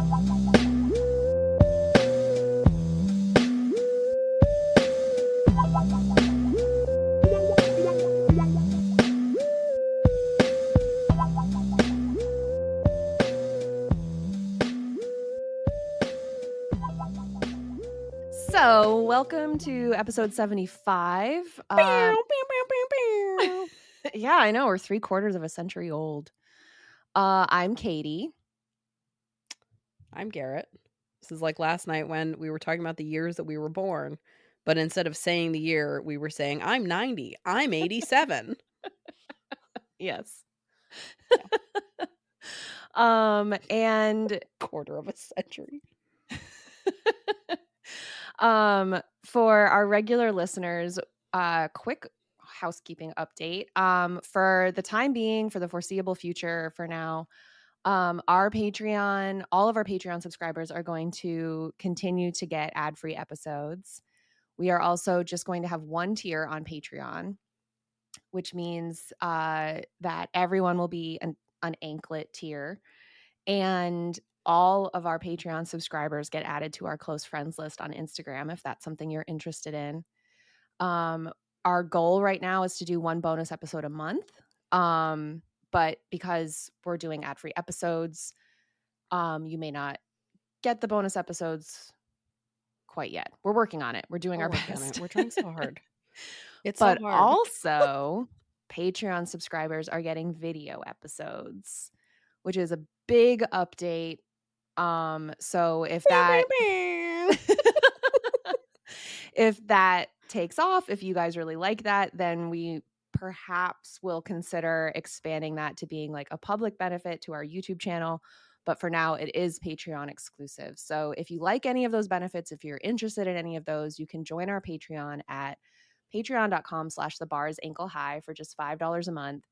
So, welcome to episode 75. Yeah, I know. We're 3/4 of a century old. I'm Katie. I'm Garrett. This is like last night when we were talking about the years that we were born, but instead of saying the year, we were saying, I'm 90. I'm 87. Yes. Yeah. And 1/4 of a century. For our regular listeners, quick housekeeping update. For the time being, for the foreseeable future, for now, our Patreon, all of our Patreon subscribers are going to continue to get ad-free episodes. We are also just going to have one tier on Patreon, which means that everyone will be an anklet tier. And all of our Patreon subscribers get added to our close friends list on Instagram if that's something you're interested in. Our goal right now is to do one bonus episode a month. But because we're doing ad-free episodes, you may not get the bonus episodes quite yet. We're working on it. We're doing our best. We're trying so hard. It's But so hard. also, Patreon subscribers are getting video episodes, which is a big update. So if that if that takes off, if you guys really like that, then we perhaps will consider expanding that to being like a public benefit to our YouTube channel. But for now, it is Patreon exclusive. So if you like any of those benefits, if you're interested in any of those, you can join our Patreon at patreon.com/thebarsankle-high for just $5 a month.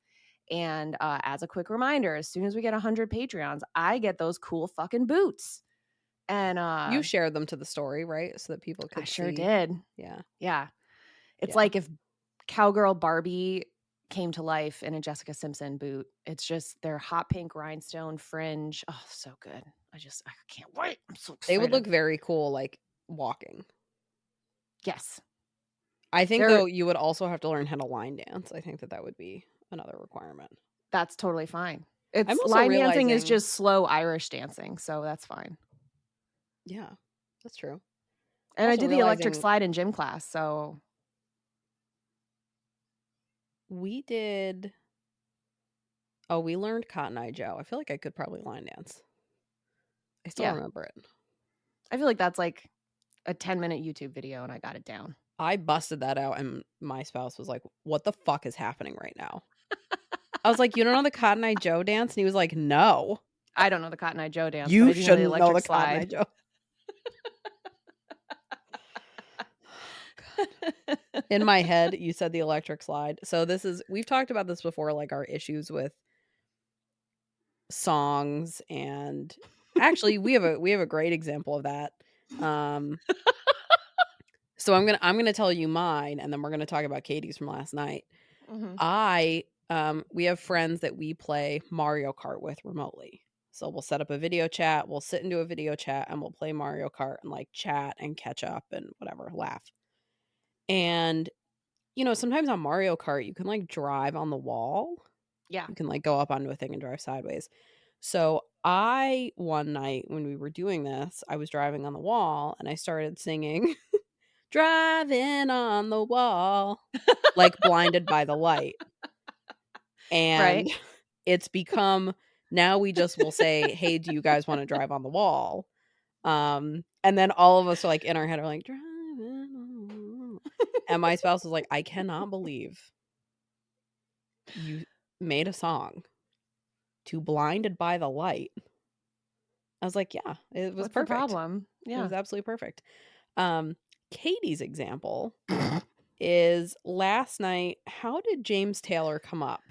And as a quick reminder, as soon as we get 100 Patreons, I get those cool fucking boots. And you shared them to the story, right? So that people could I sure see. did. Yeah. It's like if Cowgirl Barbie came to life in a Jessica Simpson boot. It's just their hot pink rhinestone fringe. Oh, so good. I can't wait. I'm so excited. They would look very cool, like walking. Yes. I think, though, you would also have to learn how to line dance. I think that would be another requirement. That's totally fine. Line dancing is just slow Irish dancing, so that's fine. Yeah, that's true. And I did the electric slide in gym class, so. We did. Oh, we learned Cotton Eye Joe. I feel like I could probably line dance. I still remember it. I feel like that's like a 10-minute YouTube video and I got it down. I busted that out and my spouse was like, what the fuck is happening right now? I was like, you don't know the Cotton Eye Joe dance? And he was like, no. I don't know the Cotton Eye Joe dance. You shouldn't know the Cotton Eye Joe. In my head, you said the electric slide. So we've talked about this before, like our issues with songs, and actually we have a great example of that. So I'm gonna tell you mine, and then we're gonna talk about Katie's from last night. Mm-hmm. We have friends that we play Mario Kart with remotely. So we'll set up a video chat, we'll sit into a video chat, and we'll play Mario Kart and like chat and catch up and whatever, laugh. And sometimes on Mario Kart you can like drive on the wall. Yeah. You can like go up onto a thing and drive sideways. So one night when we were doing this, I was driving on the wall and I started singing Driving on the Wall, like Blinded by the Light. And it's become, now we just will say, hey, do you guys want to drive on the wall? And then all of us are like in our head are like, driving on the wall. And my spouse was like, I cannot believe you made a song to Blinded by the Light. I was like, yeah, it was perfect. The problem? Yeah. It was absolutely perfect. Katie's example is last night. How did James Taylor come up?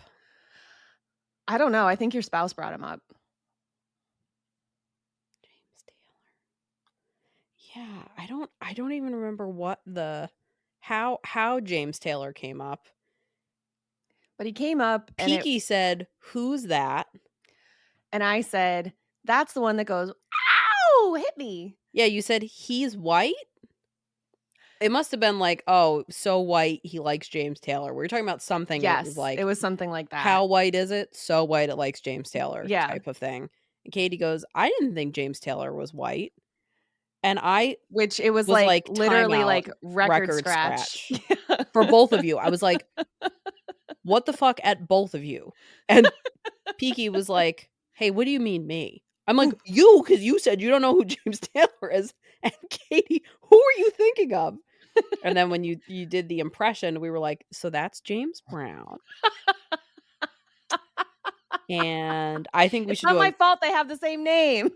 I don't know. I think your spouse brought him up. James Taylor. Yeah, I don't even remember how James Taylor came up. But he came up and Peaky said, "Who's that?" And I said, "That's the one that goes, No, hit me. Yeah, you said he's white? It must have been like, "Oh, so white, he likes James Taylor." We were talking about something, and it was Yes, it like, was something like that. "How white is it? So white it likes James Taylor," Yeah, type of thing. And Katie goes, "I didn't think James Taylor was white." And I which it was, was like, like, "Time literally, out, like, record record scratch. scratch." Yeah. For both of you. I was like, "What the fuck at both of you?" And Peaky was like, "Hey, what do you mean me?" I'm like, "You, because you said you don't know who James Taylor is." And Katie, "Who are you thinking of?" And then when you did the impression, we were like, "So that's James Brown." And I think we It's should not do my fault they have the same name.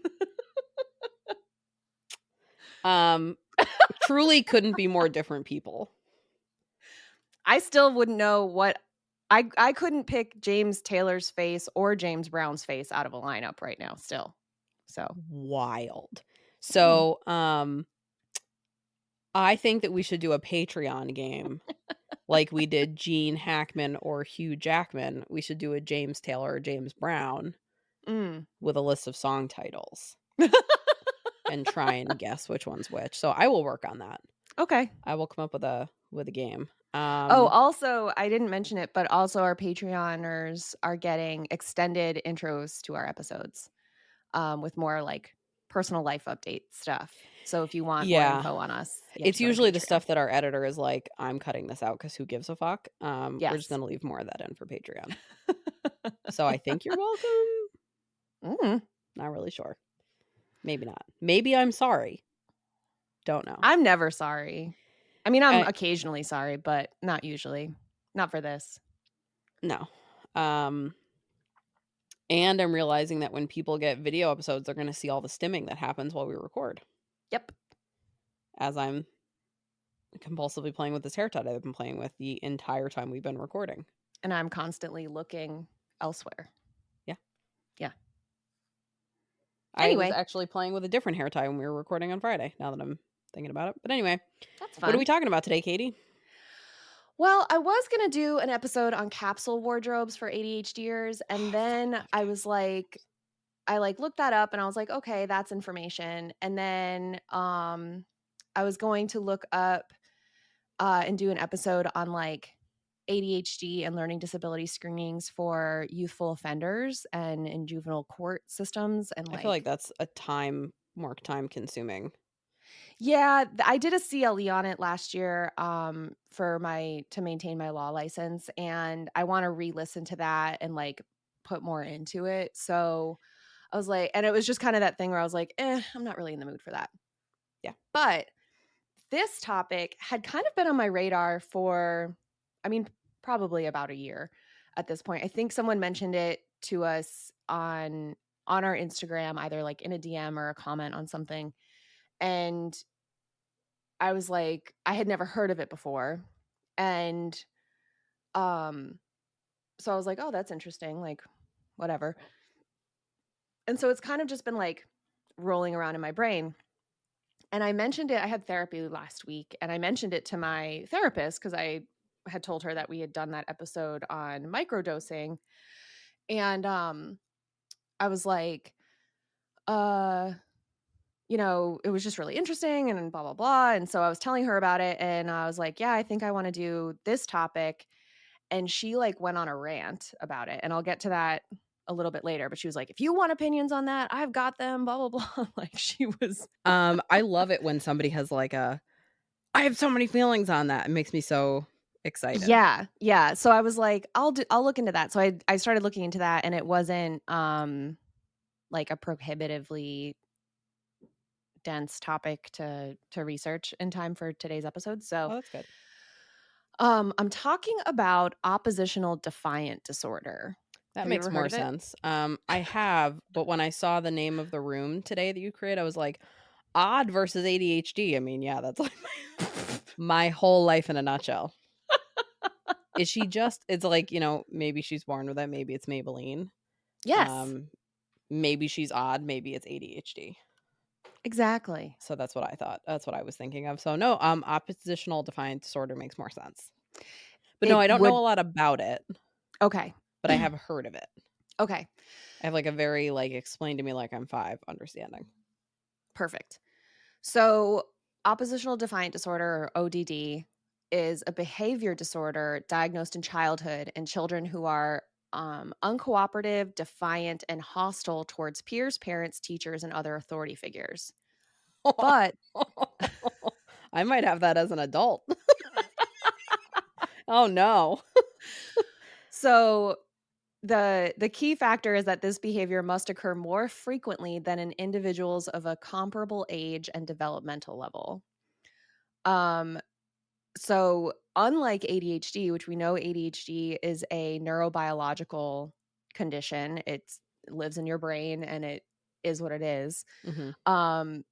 a truly couldn't be more different people. I still wouldn't know what I couldn't pick James Taylor's face or James Brown's face out of a lineup right now still. So, Wild. mm. So, I think that we should do a Patreon game like we did Gene Hackman or Hugh Jackman. We should do a James Taylor or James Brown Mm. with a list of song titles and try and guess which one's which. So I will work on that. Okay. I will come up with a game. Oh, also, I didn't mention it, but also our Patreoners are getting extended intros to our episodes, with more, like, personal life update stuff. So if you want more Yeah. info on us, you have to It's go to usually the Patreon. stuff that our editor is like, "I'm cutting this out because who gives a fuck?" We're just Yes. gonna leave more of that in for Patreon. So I think you're welcome. Mm. Not really sure. Maybe not. Maybe I'm sorry. Don't know. I'm never sorry. I mean, I'm I occasionally sorry, but not usually. Not for this. no. Um, and I'm realizing that when people get video episodes, they're gonna see all the stimming that happens while we record. Yep. As I'm compulsively playing with this hair tie I've been playing with the entire time we've been recording. And I'm constantly looking elsewhere. Yeah. Yeah. I was Anyway, actually playing with a different hair tie when we were recording on Friday, now that I'm thinking about it. But anyway, that's what are we fun. talking about today, Katie? Well, I was going to do an episode on capsule wardrobes for ADHDers, and Oh, fucking then love I was like I like looked that up and I was like, okay, that's information. And then I was going to look up and do an episode on like ADHD and learning disability screenings for youthful offenders and in juvenile court systems and I feel like like that's a more time consuming. yeah, I did a CLE on it last year for my to maintain my law license and I want to re-listen to that and like put more into it. So I was like and it was just kind of that thing where I was like, I'm not really in the mood for that." Yeah. But this topic had kind of been on my radar for, I mean, probably about a year at this point. I think someone mentioned it to us on our Instagram, either like in a DM or a comment on something. And I was like, I had never heard of it before. And um, so I was like, oh, that's interesting. Like, whatever. And so it's kind of just been like rolling around in my brain. And I mentioned it, I had therapy last week, and I mentioned it to my therapist because I had told her that we had done that episode on microdosing. And I was like, uh, it was just really interesting and blah, blah, blah. And so I was telling her about it, and I was like, yeah, I think I want to do this topic. And she like went on a rant about it. And I'll get to that a little bit later. But she was like, if you want opinions on that, I've got them, blah, blah, blah. Like she was I love it when somebody has like I have so many feelings on that. It makes me so excited. Yeah, yeah. So I was like, I'll look into that. So I started looking into that and it wasn't like a prohibitively dense topic to research in time for today's episode. So Oh, that's good. I'm talking about oppositional defiant disorder. That Have you makes ever heard more of it? sense. I have, but when I saw the name of the room today that you create, I was like, odd versus ADHD. I mean, yeah, that's like my whole life in a nutshell. Is she just it's like, maybe she's born with it, maybe it's Maybelline. Yes, Um, maybe she's odd, maybe it's ADHD. exactly. So that's what I thought. That's what I was thinking of. So no, oppositional defiant disorder makes more sense. But no, It I don't know would a lot about it, okay. but I have heard of it. Okay. I have like a very like explain to me like I'm 5 understanding. Perfect. So, oppositional defiant disorder, or ODD, is a behavior disorder diagnosed in childhood in children who are uncooperative, defiant, and hostile towards peers, parents, teachers, and other authority figures. But I might have that as an adult. Oh, no. so the key factor is that this behavior must occur more frequently than in individuals of a comparable age and developmental level. Um, So, unlike ADHD, which we know ADHD is a neurobiological condition, it lives in your brain and it is what it is. Mhm. Um,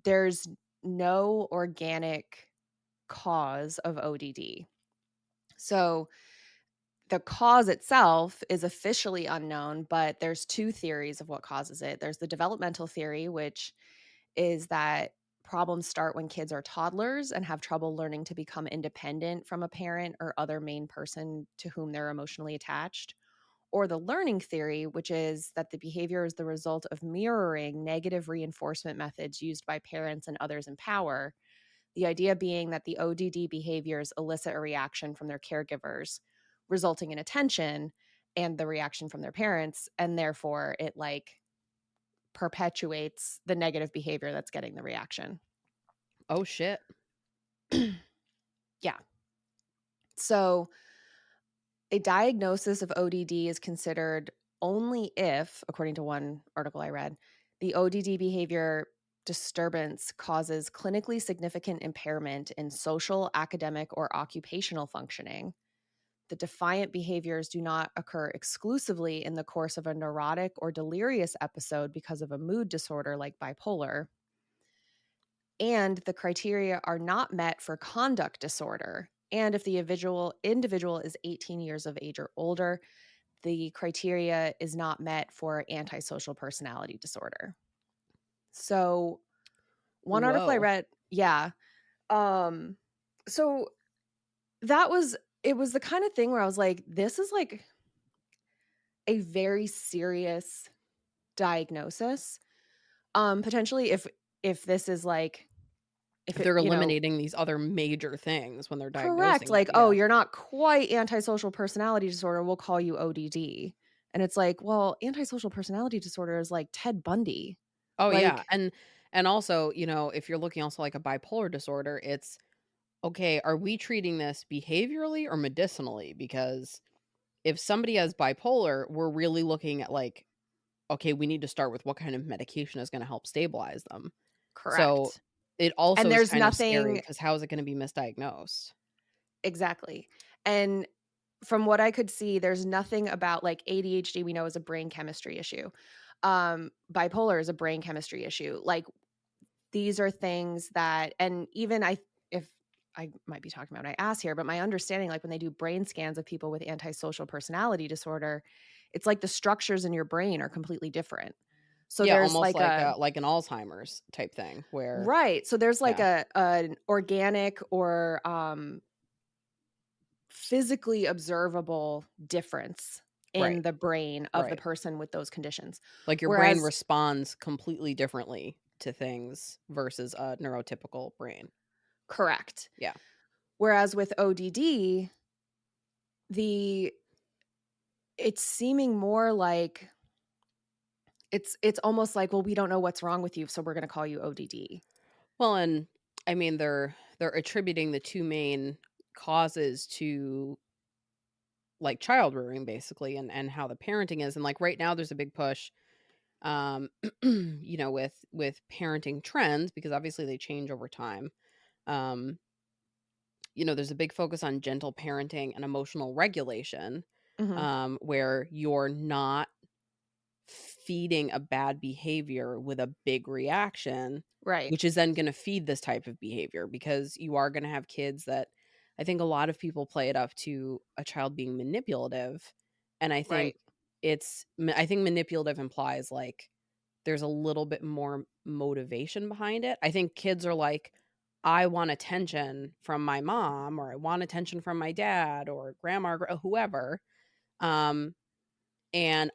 there's no organic cause of ODD. So, the cause itself is officially unknown, but there's two theories of what causes it. There's the developmental theory, which is that problems start when kids are toddlers and have trouble learning to become independent from a parent or other main person to whom they're emotionally attached. Or the learning theory, which is that the behavior is the result of mirroring negative reinforcement methods used by parents and others in power. The idea being that the ODD behaviors elicit a reaction from their caregivers, resulting in attention and the reaction from their parents. And therefore, it like perpetuates the negative behavior that's getting the reaction. Oh, shit. Yeah. So, a diagnosis of ODD is considered only if, according to one article I read, the ODD behavior disturbance causes clinically significant impairment in social, academic, or occupational functioning. The defiant behaviors do not occur exclusively in the course of a neurotic or delirious episode because of a mood disorder like bipolar. And the criteria are not met for conduct disorder. And if the individual is 18 years of age or older, the criteria is not met for antisocial personality disorder. So, one article I Whoa. read, yeah. Um so that was it was the kind of thing where I was like, this is like a very serious diagnosis. Potentially if this is like if If it, they're eliminating these other major things when they're correct. diagnosing it, Like, "Oh, yeah. you're not quite antisocial personality disorder, we'll call you ODD." And it's like, well, antisocial personality disorder is like Ted Bundy. Oh, yeah, Like, and also, if you're looking also like a bipolar disorder, it's, okay, are we treating this behaviorally or medicinally? Because if somebody has bipolar, we're really looking at, like, okay, we need to start with what kind of medication is gonna help stabilize them. So, correct. it And also is there's kind of scary nothing because how is it gonna be misdiagnosed? exactly. And from what I could see, there's nothing about like ADHD we know is a brain chemistry issue. Bipolar is a brain chemistry issue. Like these are things that and even if I might be talking about my ass here, but my understanding, like when they do brain scans of people with antisocial personality disorder, it's like the structures in your brain are completely different. So Yeah, there's almost like a like an Alzheimer's type thing where right. So there's like yeah, a an organic or physically observable difference in right, the brain of the right. person with those conditions. Like, your brain Whereas responds completely differently to things versus a neurotypical brain. correct. Yeah. Whereas with ODD, the it's seeming more like it's almost like, well, we don't know what's wrong with you, so we're going to call you ODD. Well, and I mean, they're attributing the 2 main causes to, like, child rearing basically and how the parenting is, and, like, right now there's a big push, um, with parenting trends because obviously they change over time. Um, there's a big focus on gentle parenting and emotional regulation, Mhm. where you're not feeding a bad behavior with a big reaction, Right. which is then gonna feed this type of behavior because you are gonna have kids that I think a lot of people play it up to a child being manipulative, and Right. I think manipulative implies, like, there's a little bit more motivation behind it. I think kids are like, "I want attention from my mom," or "I want attention from my dad," or grandma, or whoever, um, and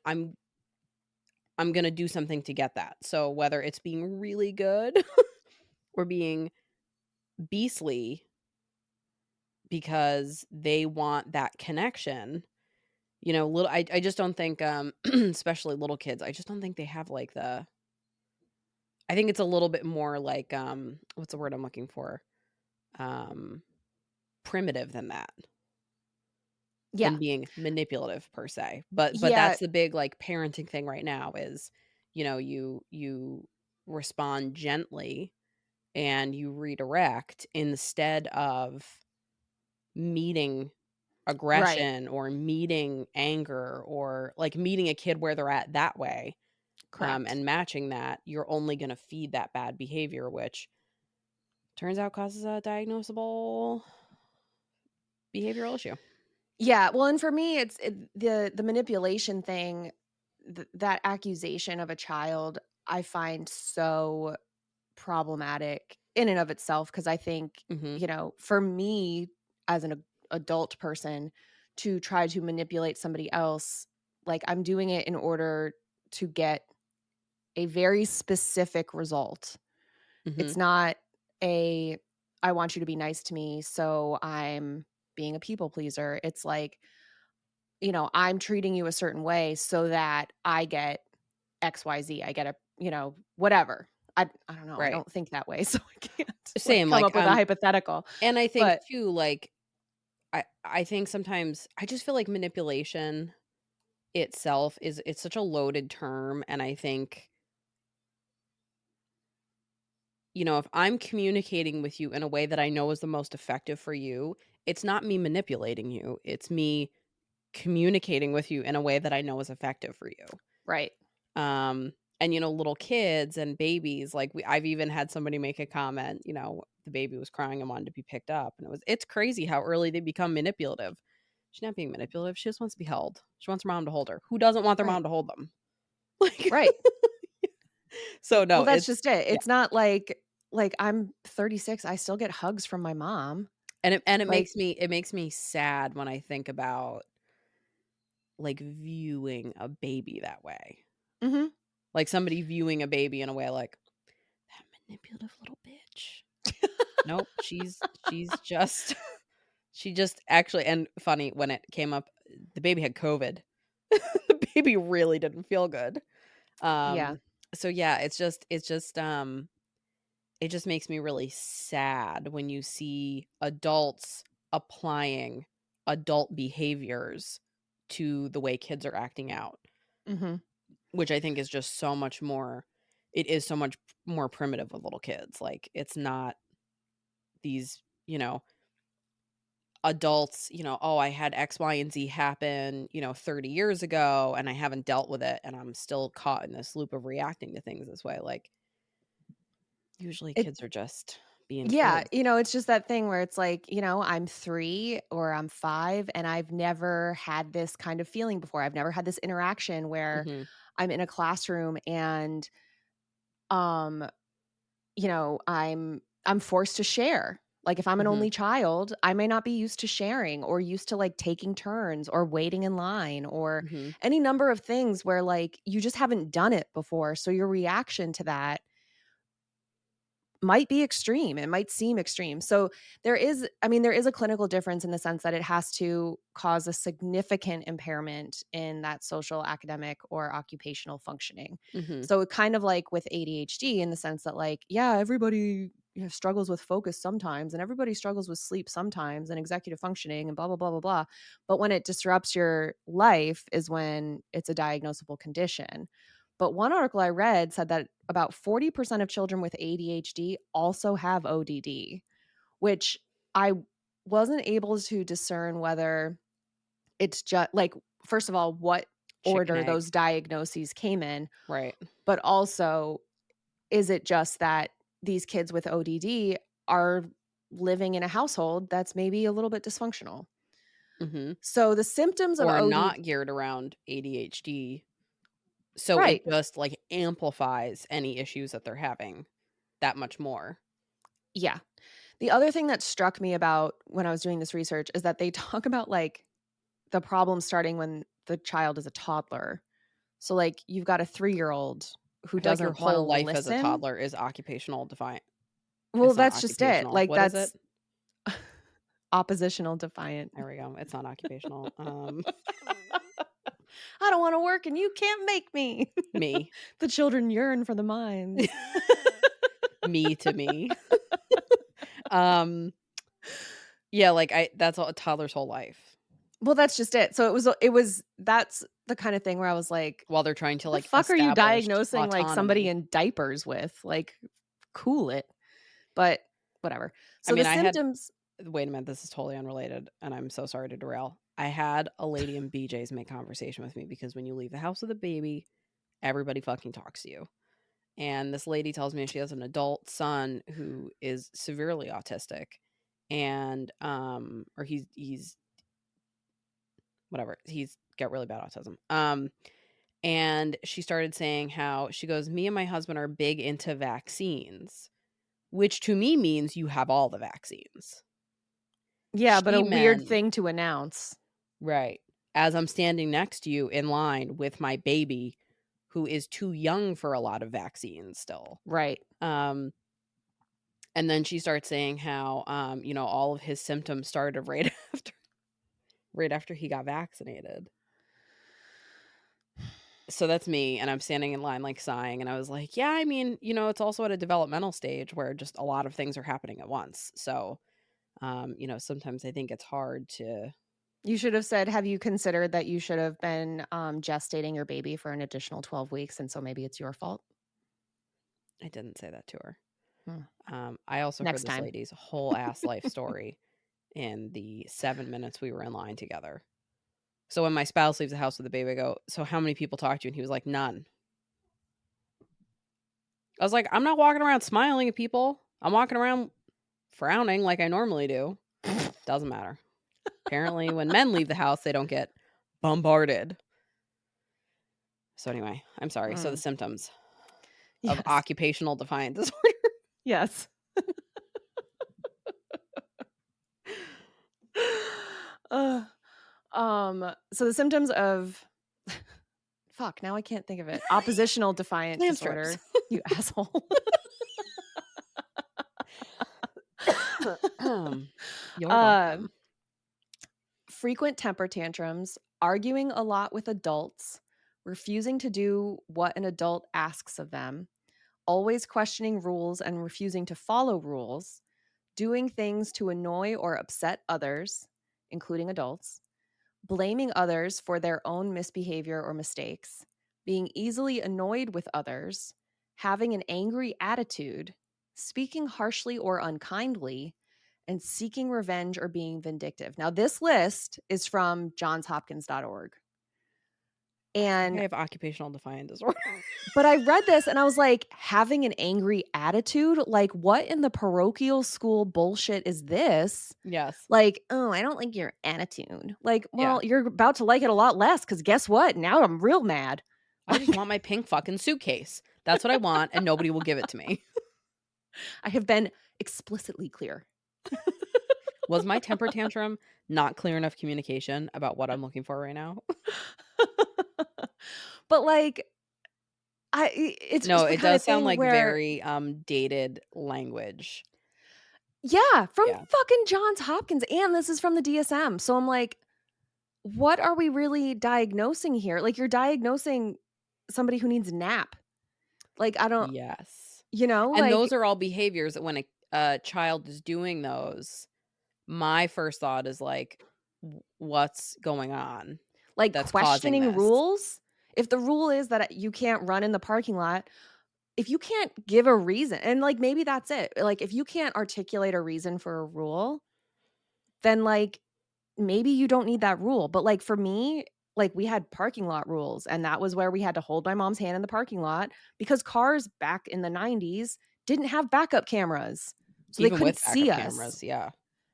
I'm gonna do something to get that. So whether it's being really good or being beastly because they want that connection, little I just don't think, especially little kids, I just don't think they have, like, I think it's a little bit more like, what's the word I'm looking for? Um, Primitive than Yeah. being manipulative per se. But Yeah, that's the big, like, parenting thing right now is, you respond gently and you redirect instead of meeting right. aggression or meeting anger or, like, meeting a kid where they're at that way, Correct. and matching that, you're only gonna feed that bad behavior, which turns out causes a diagnosable behavioral issue. Yeah, well, and for me, the manipulation thing, that accusation of a child, I find so problematic in and of itself because I think, Mhm, for me as an adult person to try to manipulate somebody else, like, I'm doing it in order to get a very specific result. mhm, It's not a, "I want you to be nice to me, so I'm being a people pleaser." It's like, I'm treating you a certain way so that I get XYZ. I get a, whatever. I don't know. I right. don't think that way, so I can't, like, Same, come like, up with a hypothetical. and I think But too, like, I think sometimes I just feel like manipulation itself it's such a loaded term, and I think, if I'm communicating with you in a way that I know is the most effective for you, it's not me manipulating you, it's me communicating with you in a way that I know is effective for you. right. Um, and, little kids and babies, like, I've even had somebody make a comment, the baby was crying and wanted to be picked up, and it's crazy how early they become manipulative. She's not being manipulative, she just wants to be held. She wants her mom to hold her. Who doesn't want their Right. mom to hold them? Like, Right. so Well, no, that's just it. yeah, It's not like, I'm 36, I still get hugs from my mom. and Like, it makes me sad when I think about, like, viewing a baby that way. mhm. Like, somebody viewing a baby in a way like, "That manipulative little bitch." Nope, she's just she just actually, and funny, when it came up, the baby had COVID. The baby really didn't feel good. Yeah. Um, so yeah, it just makes me really sad when you see adults applying adult behaviors to the way kids are acting out, Mhm. which I think is just so much more it is so much more primitive with little kids. Like, it's not these, adults, "Oh, I had X, Y, and Z happen, 30 years ago, and I haven't dealt with it, and I'm still caught in this loop of reacting to things this way." Like, usually It kids are just being Yeah, kids. it's just that thing where it's like, I'm 3 or I'm 5, and I've never had this kind of feeling before. I've never had this interaction where Mhm, I'm in a classroom and, um, I'm forced to share. Like, if I'm an mhm, only child, I may not be used to sharing or used to, like, taking turns or waiting in line or mhm. any number of things where, like, you just haven't done it before, so your reaction to that might be extreme, it might seem extreme. So there is a clinical difference in the sense that it has to cause a significant impairment in that social, academic, or occupational functioning. Mhm, So kind of like with ADHD in the sense that, like, yeah, everybody, struggles with focus sometimes and everybody struggles with sleep sometimes and executive functioning and blah blah blah blah blah. But when it disrupts your life is when it's a diagnosable condition. But one article I read said that about 40% of children with ADHD also have ODD, which I wasn't able to discern whether it's just like, first of all, what chicken order egg, those diagnoses came in, right, but also, is it just that these kids with ODD are living in a household that's maybe a little bit dysfunctional? mhm, So the symptoms of or ODD. not geared around ADHD, so it Right. just, like, amplifies any issues that they're having that much more. Yeah. The other thing that struck me about when I was doing this research is that they talk about, like, the problem starting when the child is a toddler. So, like, you've got a 3-year-old who I feel like your doesn't wanna whole life as a listen. toddler is occupational defiant. Well, It's not that's just it. occupational. Like, What is it? that's oppositional defiant. There we go. It's not occupational. "I don't wanna work and you can't make me." Me. The children yearn for the mines. Me to me. Um, yeah, like, that's a toddler's whole life Well, that's just it. So it was that's the kinda thing where I was like, while they're trying to, "The like, fuck are you establish diagnosing, like, somebody autonomy. in diapers with?" Like, cool it. But whatever. I So the mean, I had symptoms. wait a minute, this is totally unrelated, and I'm so sorry to derail. I had a lady in BJ's make conversation with me because when you leave the house with a baby, everybody fucking talks to you. And this lady tells me she has an adult son who is severely autistic and or he's whatever, he's got really bad autism. And she started saying how she goes, "Me and my husband are big into vaccines," which to me means you have all the vaccines. Yeah, but She a weird meant thing to announce. right. As I'm standing next to you in line with my baby who is too young for a lot of vaccines still. Right. Um, and then she starts saying how, all of his symptoms started after right after he got vaccinated. So that's me, and I'm standing in line, like, sighing, and I was like, "Yeah, I mean, it's also at a developmental stage where just a lot of things are happening at once." So, sometimes I think it's hard to You should have said, "Have you considered that you should have been, gestating your baby for an additional 12 weeks, and so maybe it's your fault?" I didn't say that to her. Hmm. I also heard Next this time. lady's whole ass life story in the 7 minutes we were in line together. So when my spouse leaves the house with the baby, I go, "So how many people talk to you?" And he was like, "None." I was like, "I'm not walking around smiling at people. I'm walking around frowning like I normally do." Doesn't matter. Apparently, when men leave the house, they don't get bombarded. So anyway, I'm sorry. So the Mm. symptoms of Yes. occupational defiant disorder. Yes. Ugh. So the symptoms of fuck, now I can't think of it. Oppositional defiant Clam strips. disorder, you asshole. You're Uh, welcome. frequent temper tantrums, arguing a lot with adults, refusing to do what an adult asks of them, always questioning rules and refusing to follow rules, doing things to annoy or upset others, including adults, blaming others for their own misbehavior or mistakes, being easily annoyed with others, having an angry attitude, speaking harshly or unkindly, and seeking revenge or being vindictive. Now, this list is from johnshopkins.org. I think I And have occupational defiant disorder. but I read this and I was like, having an angry attitude? Like, what in the parochial school bullshit is this? Yes. Like, "Oh, I don't like your attitude." Like, Yeah. well, you're about to like it a lot less because guess what? Now I'm real mad. I just want my pink fucking suitcase. That's what I want, and nobody will give it to me. I have been explicitly clear. Was my temper tantrum not clear enough communication about what I'm looking for right now? But, like, it's No, just the it kinda does sound thing like where very, dated language. yeah, from Yeah. fucking Johns Hopkins, and this is from the DSM. So I'm like, what are we really diagnosing here? Like, you're diagnosing somebody who needs a nap. Like, I don't Yes. And those like are all behaviors that when a child is doing those, my first thought is like, What's going on that's causing questioning this?" rules. If the rule is that you can't run in the parking lot, if you can't give a reason and, like, maybe that's it. Like, if you can't articulate a reason for a rule, then, like, maybe you don't need that rule. But, like, for me, like, we had parking lot rules, and that was where we had to hold my mom's hand in the parking lot because cars back in the '90s didn't have backup cameras, so they Even couldn't with see backup us, cameras, yeah.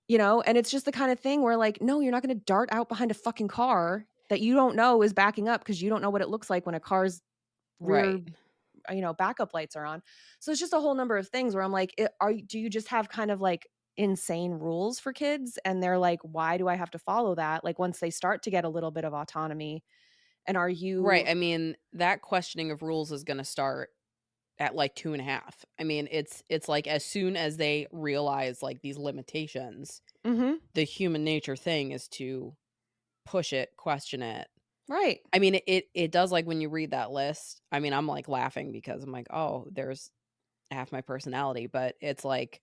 and it's just the kinda thing where, like, no, you're not gonna dart out behind a fucking car that you don't know is backing up because you don't know what it looks like when a car's rear Right. backup lights are on. So it's just a whole number of things where I'm like, do you just have kind of like insane rules for kids? And they're like, why do I have to follow that? Like once they start to get a little bit of autonomy. And are Right, you I mean, that questioning of rules is gonna start at, like, 2.5. I mean, it's like, as soon as they realize, like, these limitations, Mhm. the human nature thing is to push it, question it. Right. I mean, it does, like, when you read that list, I mean, I'm, like, laughing because I'm like, "Oh, there's half my personality," but it's like,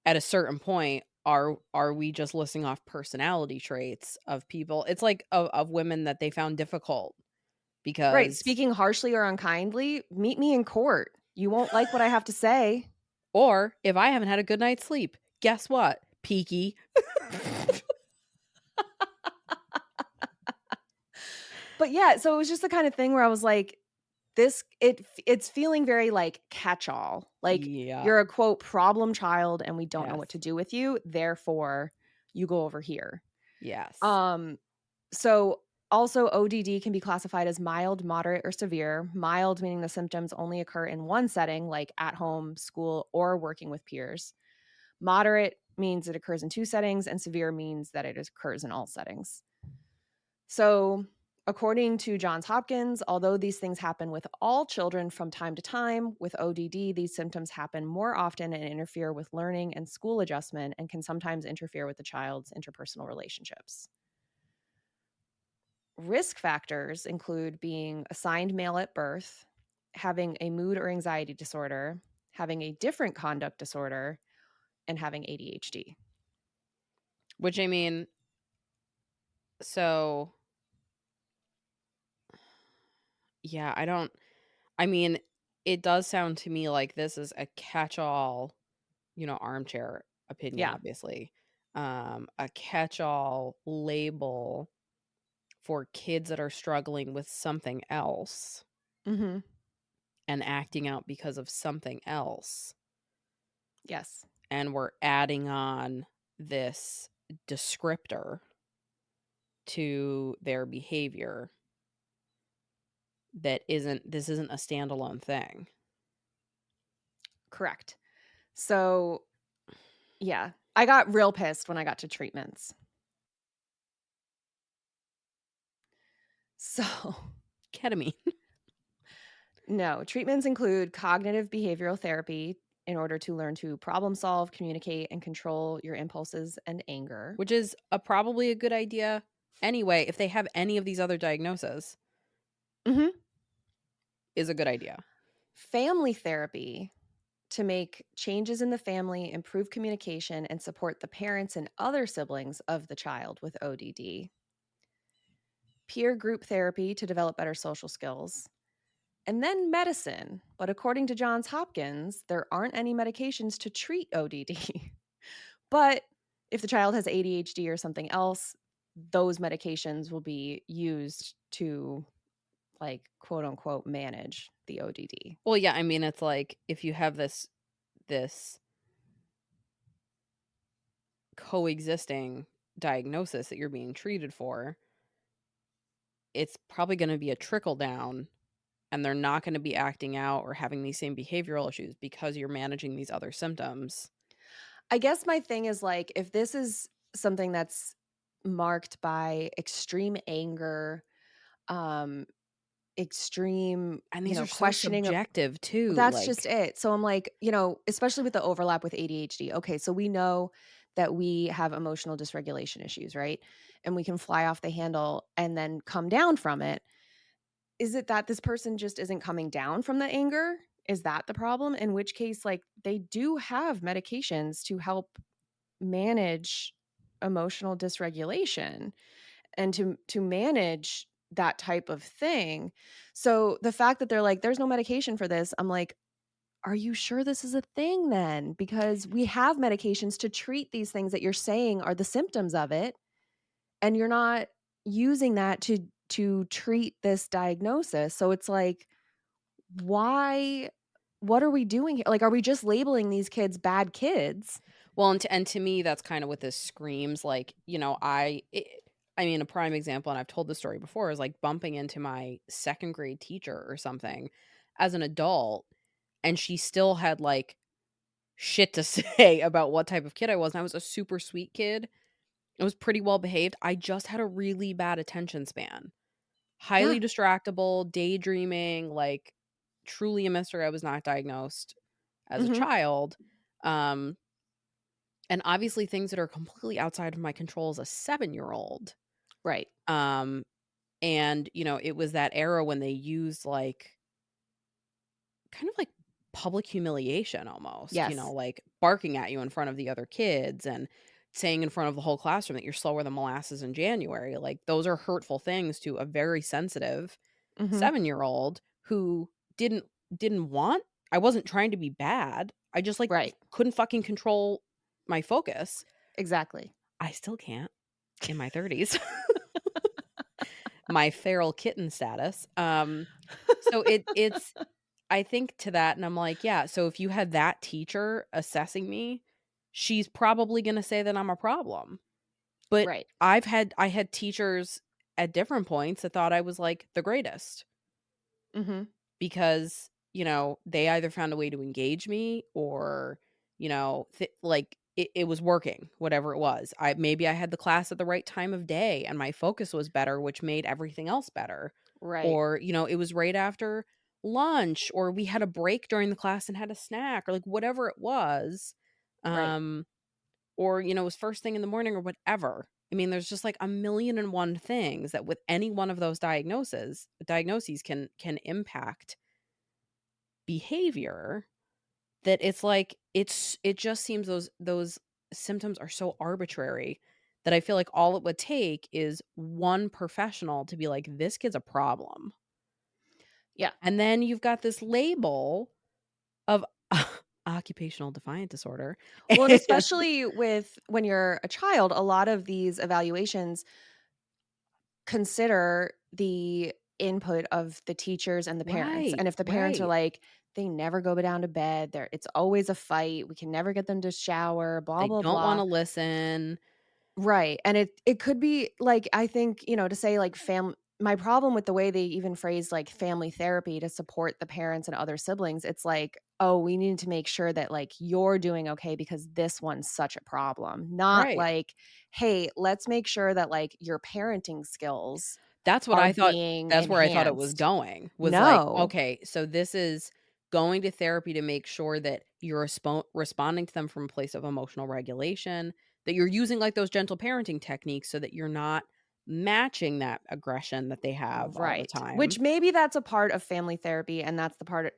at a certain point, are we just listing off personality traits of people? It's like of women that they found difficult Right, because speaking harshly or unkindly, meet me in court. You won't like what I have to say. or if I haven't had a good night's sleep, guess what? Peaky. But yeah, so it was just the kind of thing where I was like, it's feeling very like catch-all. Like Yeah. you're a quote problem child and we don't know what Yes. to do with you, therefore you go over here. Yes. Um so also ODD can be classified as mild, moderate, or severe. Mild meaning the symptoms only occur in one setting like at home, school, or working with peers. Moderate means it occurs in two settings and severe means that it occurs in all settings. So, according to Johns Hopkins, although these things happen with all children from time to time, with ODD, these symptoms happen more often and interfere with learning and school adjustment and can sometimes interfere with the child's interpersonal relationships. Risk factors include being assigned male at birth, having a mood or anxiety disorder, having a different conduct disorder, and having ADHD. Which I mean, so yeah, I mean, it does sound to me like this is a catch-all, armchair opinion, Yeah. obviously. A catch-all label for kids that are struggling with something else Mhm. and acting out because of something else. Yes. And we're adding on this descriptor to their behavior that isn't a standalone thing. Correct. So, yeah, I got real pissed when I got to treatments. So, Ketamine. no, treatments include cognitive behavioral therapy in order to learn to problem solve, communicate, and control your impulses and anger. Which is probably a good idea anyway, if they have any of these other diagnoses, Mhm. is a good idea. Family therapy to make changes in the family, improve communication, and support the parents and other siblings of the child with ODD. Peer group therapy to develop better social skills. And then medicine. But according to Johns Hopkins, there aren't any medications to treat ODD. But if the child has ADHD or something else, those medications will be used to, like, quote unquote, manage the ODD. Well, yeah, I mean, it's like if you have this coexisting diagnosis that you're being treated for, it's probably gonna be a trickle down, and they're not gonna be acting out or having these same behavioral issues because you're managing these other symptoms. I guess my thing is like, if this is something that's marked by extreme anger, um, extreme, And these are so questioning of subjective too, that's just like it. So I'm like, especially with the overlap with ADHD. Okay, so we know that we have emotional dysregulation issues, right? And we can fly off the handle and then come down from it. Is it that this person just isn't coming down from the anger? Is that the problem? In which case, like, they do have medications to help manage emotional dysregulation and to manage that type of thing. So the fact that they're like, there's no medication for this, I'm like, are you sure this is a thing then? Because we have medications to treat these things that you're saying are the symptoms of it, and you're not using that to treat this diagnosis. So it's like, why what are we doing here? Like, are we just labeling these kids bad kids? well, and to me, that's kinda what this screams, like, I mean, a prime example, and I've told this story before, is, like, bumping into my 2nd grade teacher or something as an adult, and she still had, like, shit to say about what type of kid I was, and I was a super sweet kid. I was pretty well behaved. I just had a really bad attention span. Yeah. highly distractible, daydreaming, like, truly a mystery I was not diagnosed as a Mhm. child. Um, and obviously things that are completely outside of my control as a 7-year-old. Right. Um, and, it was that era when they used, like, kind of like public humiliation almost, Yes. like barking at you in front of the other kids and saying in front of the whole classroom that you're slower than molasses in January. Like those are hurtful things to a very sensitive Mhm. 7-year-old who didn't didn't want I wasn't trying to be bad. I just like Right. couldn't fucking control my focus. Exactly. I still can't in my 30s. My feral kitten status. So it's I think to that and I'm like, yeah, so if you had that teacher assessing me, she's probably gonna say that I'm a problem. But Right. I had teachers at different points that thought I was like the greatest Mhm. because, they either found a way to engage me or, like it was working, whatever it was. Maybe I had the class at the right time of day and my focus was better, which made everything else better. Right. Or, it was right after lunch or we had a break during the class and had a snack or like whatever it was. Right. Um, or, it was first thing in the morning or whatever. I mean, there's just like a million and one things that with any one of those diagnoses can impact behavior that it's like it just seems those symptoms are so arbitrary that I feel like all it would take is one professional to be like, "This kid's a problem." Yeah. And then you've got this label of occupational defiant disorder. Well, and And especially with when you're a child, a lot of these evaluations consider the input of the teachers and the parents. right, And if the parents are right. like, they never go down to bed, it's always a fight, we can never get them to shower, blah, They blah, don't blah. wanna listen. Right, and it could be, like, I think, to say, like, my problem with the way they even phrase, like, family therapy to support the parents and other siblings, it's like, "Oh, we need to make sure that, like, you're doing okay because this one's such a problem." Not Right. like, "Hey, let's make sure that, like, your parenting skills That's what are I thought being that's where I thought it was enhanced." going, was like, No. okay, so this is going to therapy to make sure that you're responding to them from a place of emotional regulation, that you're using, like, those gentle parenting techniques so that you're not matching that aggression that they have all the Right, time. which maybe that's a part of family therapy, and that's the part,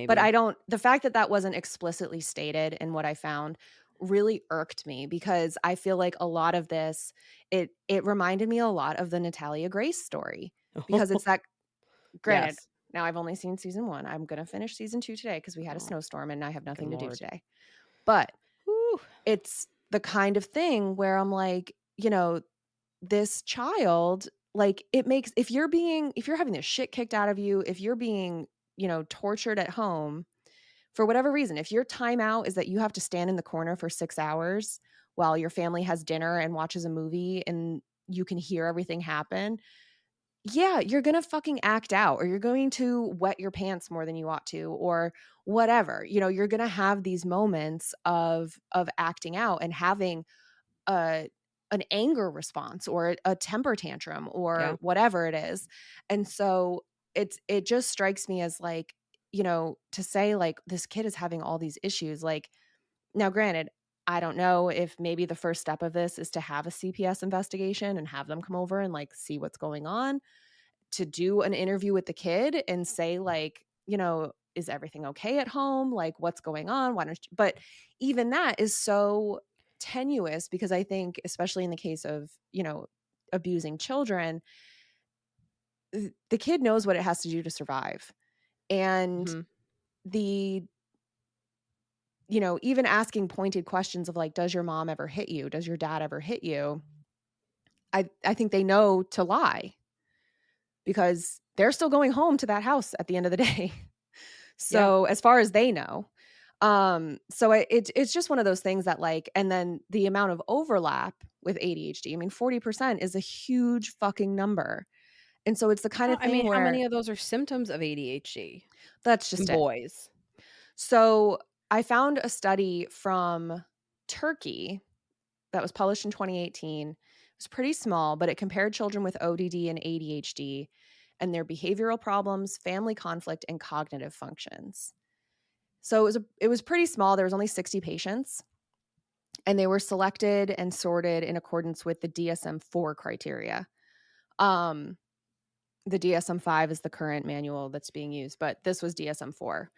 but Maybe. I don't the fact that that wasn't explicitly stated in what I found really irked me because I feel like a lot of this, it reminded me a lot of the Natalia Grace story because it's that granted, Yes. now I've only seen season 1, I'm gonna finish season 2 today because we had a Oh, snowstorm and I have good nothing to do lord. today, but Whew. it's the kind of thing where I'm like, this child, like, it makes if you're having the shit kicked out of you, if you're being, tortured at home for whatever reason, if your timeout is that you have to stand in the corner for 6 hours while your family has dinner and watches a movie and you can hear everything happen, yeah, you're gonna fucking act out or you're going to wet your pants more than you ought to or whatever. You're gonna have these moments of acting out and having a an anger response or a temper tantrum Yeah. or whatever it is. And so it just strikes me as like, to say like this kid is having all these issues. Like, now granted, I don't know if maybe the first step of this is to have a CPS investigation and have them come over and like see what's going on, to do an interview with the kid and say like, is everything okay at home? Like what's going on? Why don't you, but even that is so tenuous because I think especially in the case of, abusing children, the kid knows what it has to do to survive. And Mhm. the even asking pointed questions of like, does your mom ever hit you? Does your dad ever hit you? I think they know to lie because they're still going home to that house at the end of the day. Yeah. So, as far as they know, so it's just one of those things that like, and then the amount of overlap with ADHD, I mean, 40% is a huge fucking number. And so it's the kind Well, of I mean, thing how where many of those are symptoms of ADHD that's in just it. boys? So I found a study from Turkey that was published in 2018. It was pretty small, but it compared children with ODD and ADHD. and their behavioral problems, family conflict, and cognitive functions. So it was pretty small. There was only 60 patients, and they were selected and sorted in accordance with the DSM-4 criteria. Um, the DSM-5 is the current manual that's being used, but this was DSM-4.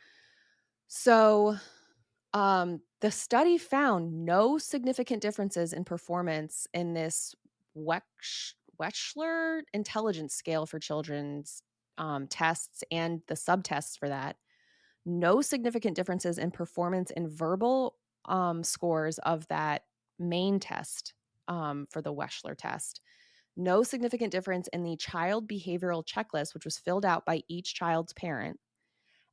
So, the study found no significant differences in performance in this Wechsler intelligence scale for children's tests and the subtests for that. No significant differences in performance in verbal scores of that main test for the Wechsler test. No significant difference in the child behavioral checklist, which was filled out by each child's parent,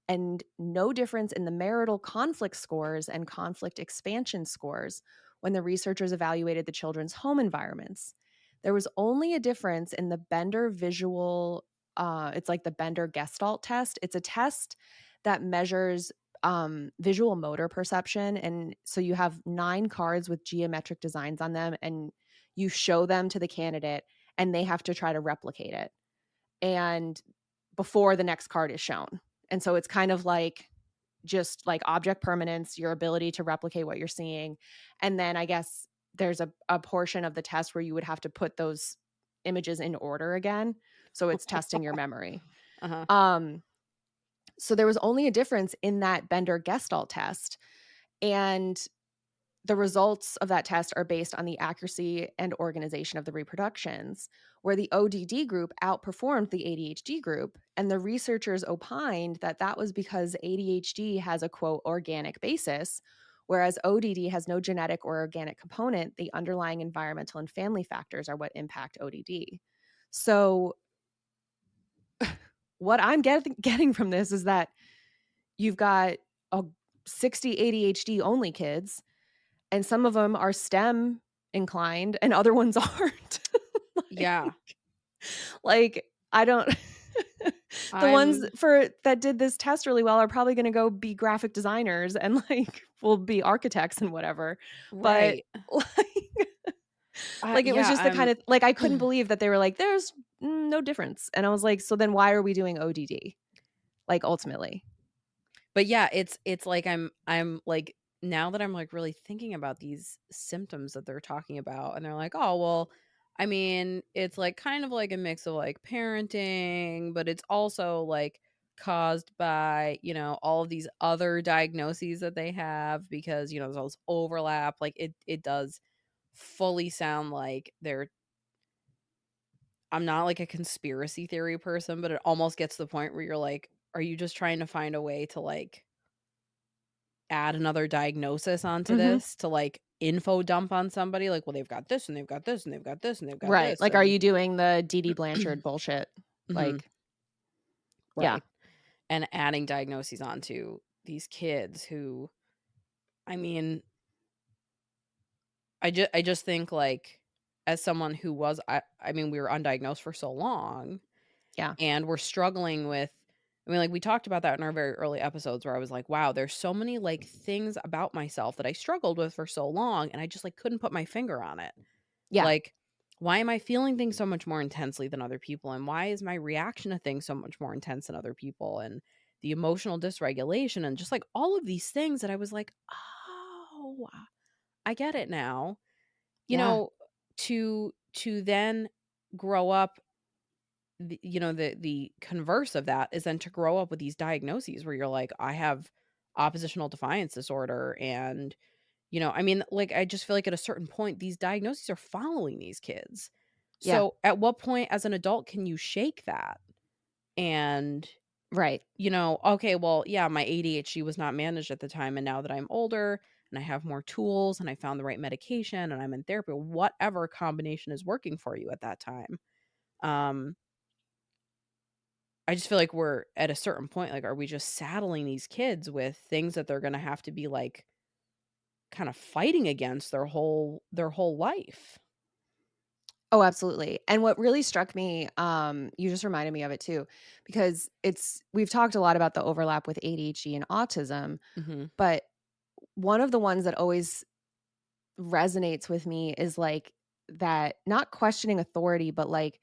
and no difference in the marital conflict scores and conflict expansion scores when the researchers evaluated the children's home environments. There was only a difference in the Bender visual, it's like the Bender Gestalt test. It's a test that measures visual motor perception. And so you have 9 cards with geometric designs on them, and you show them to the candidate, and they have to try to replicate it. And before the next card is shown. And so it's kind of like just like object permanence, your ability to replicate what you're seeing. And then I guess there's a portion of the test where you would have to put those images in order again. So it's testing your memory. Uh-huh. Um, so there was only a difference in that Bender Gestalt test. And the results of that test are based on the accuracy and organization of the reproductions, where the ODD group outperformed the ADHD group. And the researchers opined that that was because ADHD has a quote, organic basis, whereas ODD has no genetic or organic component. The underlying environmental and family factors are what impact ODD. So, what I'm getting from this is that you've got a 60 ADHD only kids, and some of them are STEM inclined and other ones aren't. Yeah. Like, I don't the ones I'm for that did this test really well are probably gonna go be graphic designers and, like, will be architects and whatever. But, right. like it was Yeah, just the kind I'm of like, I couldn't believe that they were like, "There's no difference." And I was like, "So then why are we doing ODD?" Like, ultimately. but yeah, it's like I'm like now that I'm like really thinking about these symptoms that they're talking about and they're like, "Oh, well, I mean, it's like kind of like a mix of like parenting, but it's also like caused by, all of these other diagnoses that they have because, there's all this overlap." Like it does fully sound like they're I'm not like a conspiracy theory person, but it almost gets to the point where you're like, are you just trying to find a way to like add another diagnosis onto Mhm. this to like info dump on somebody? Like, well, they've got this and they've got this and they've got this and they've got Right. this. Like, are And you doing the Dee Dee Blanchard bullshit? Mhm, Like, yeah. right. And adding diagnoses onto these kids who, I mean, I just think like as someone who was I mean, we were undiagnosed for so long Yeah. and we're struggling with I mean, like, we talked about that in our very early episodes where I was like, "Wow, there's so many, like, things about myself that I struggled with for so long, and I just, like, couldn't put my finger on it." Yeah. Like, why am I feeling things so much more intensely than other people, and why is my reaction to things so much more intense than other people, and the emotional dysregulation, and just, like, all of these things that I was like, "Oh, I get it now." You Yeah. know, to then grow up the converse of that is then to grow up with these diagnoses where you're like, I have oppositional defiance disorder. And, I mean, like, I just feel like at a certain point, these diagnoses are following these kids. Yeah. So at what point as an adult can you shake that? And, Right. okay, well, yeah, my ADHD was not managed at the time. And now that I'm older and I have more tools and I found the right medication and I'm in therapy, whatever combination is working for you at that time. Um, I just feel like we're at a certain point, like, are we just saddling these kids with things that they're gonna have to be, like, kinda fighting against their whole life? Oh, absolutely. And what really struck me, you just reminded me of it too, because we've talked a lot about the overlap with ADHD and autism, Mhm. but one of the ones that always resonates with me is like that not questioning authority, but like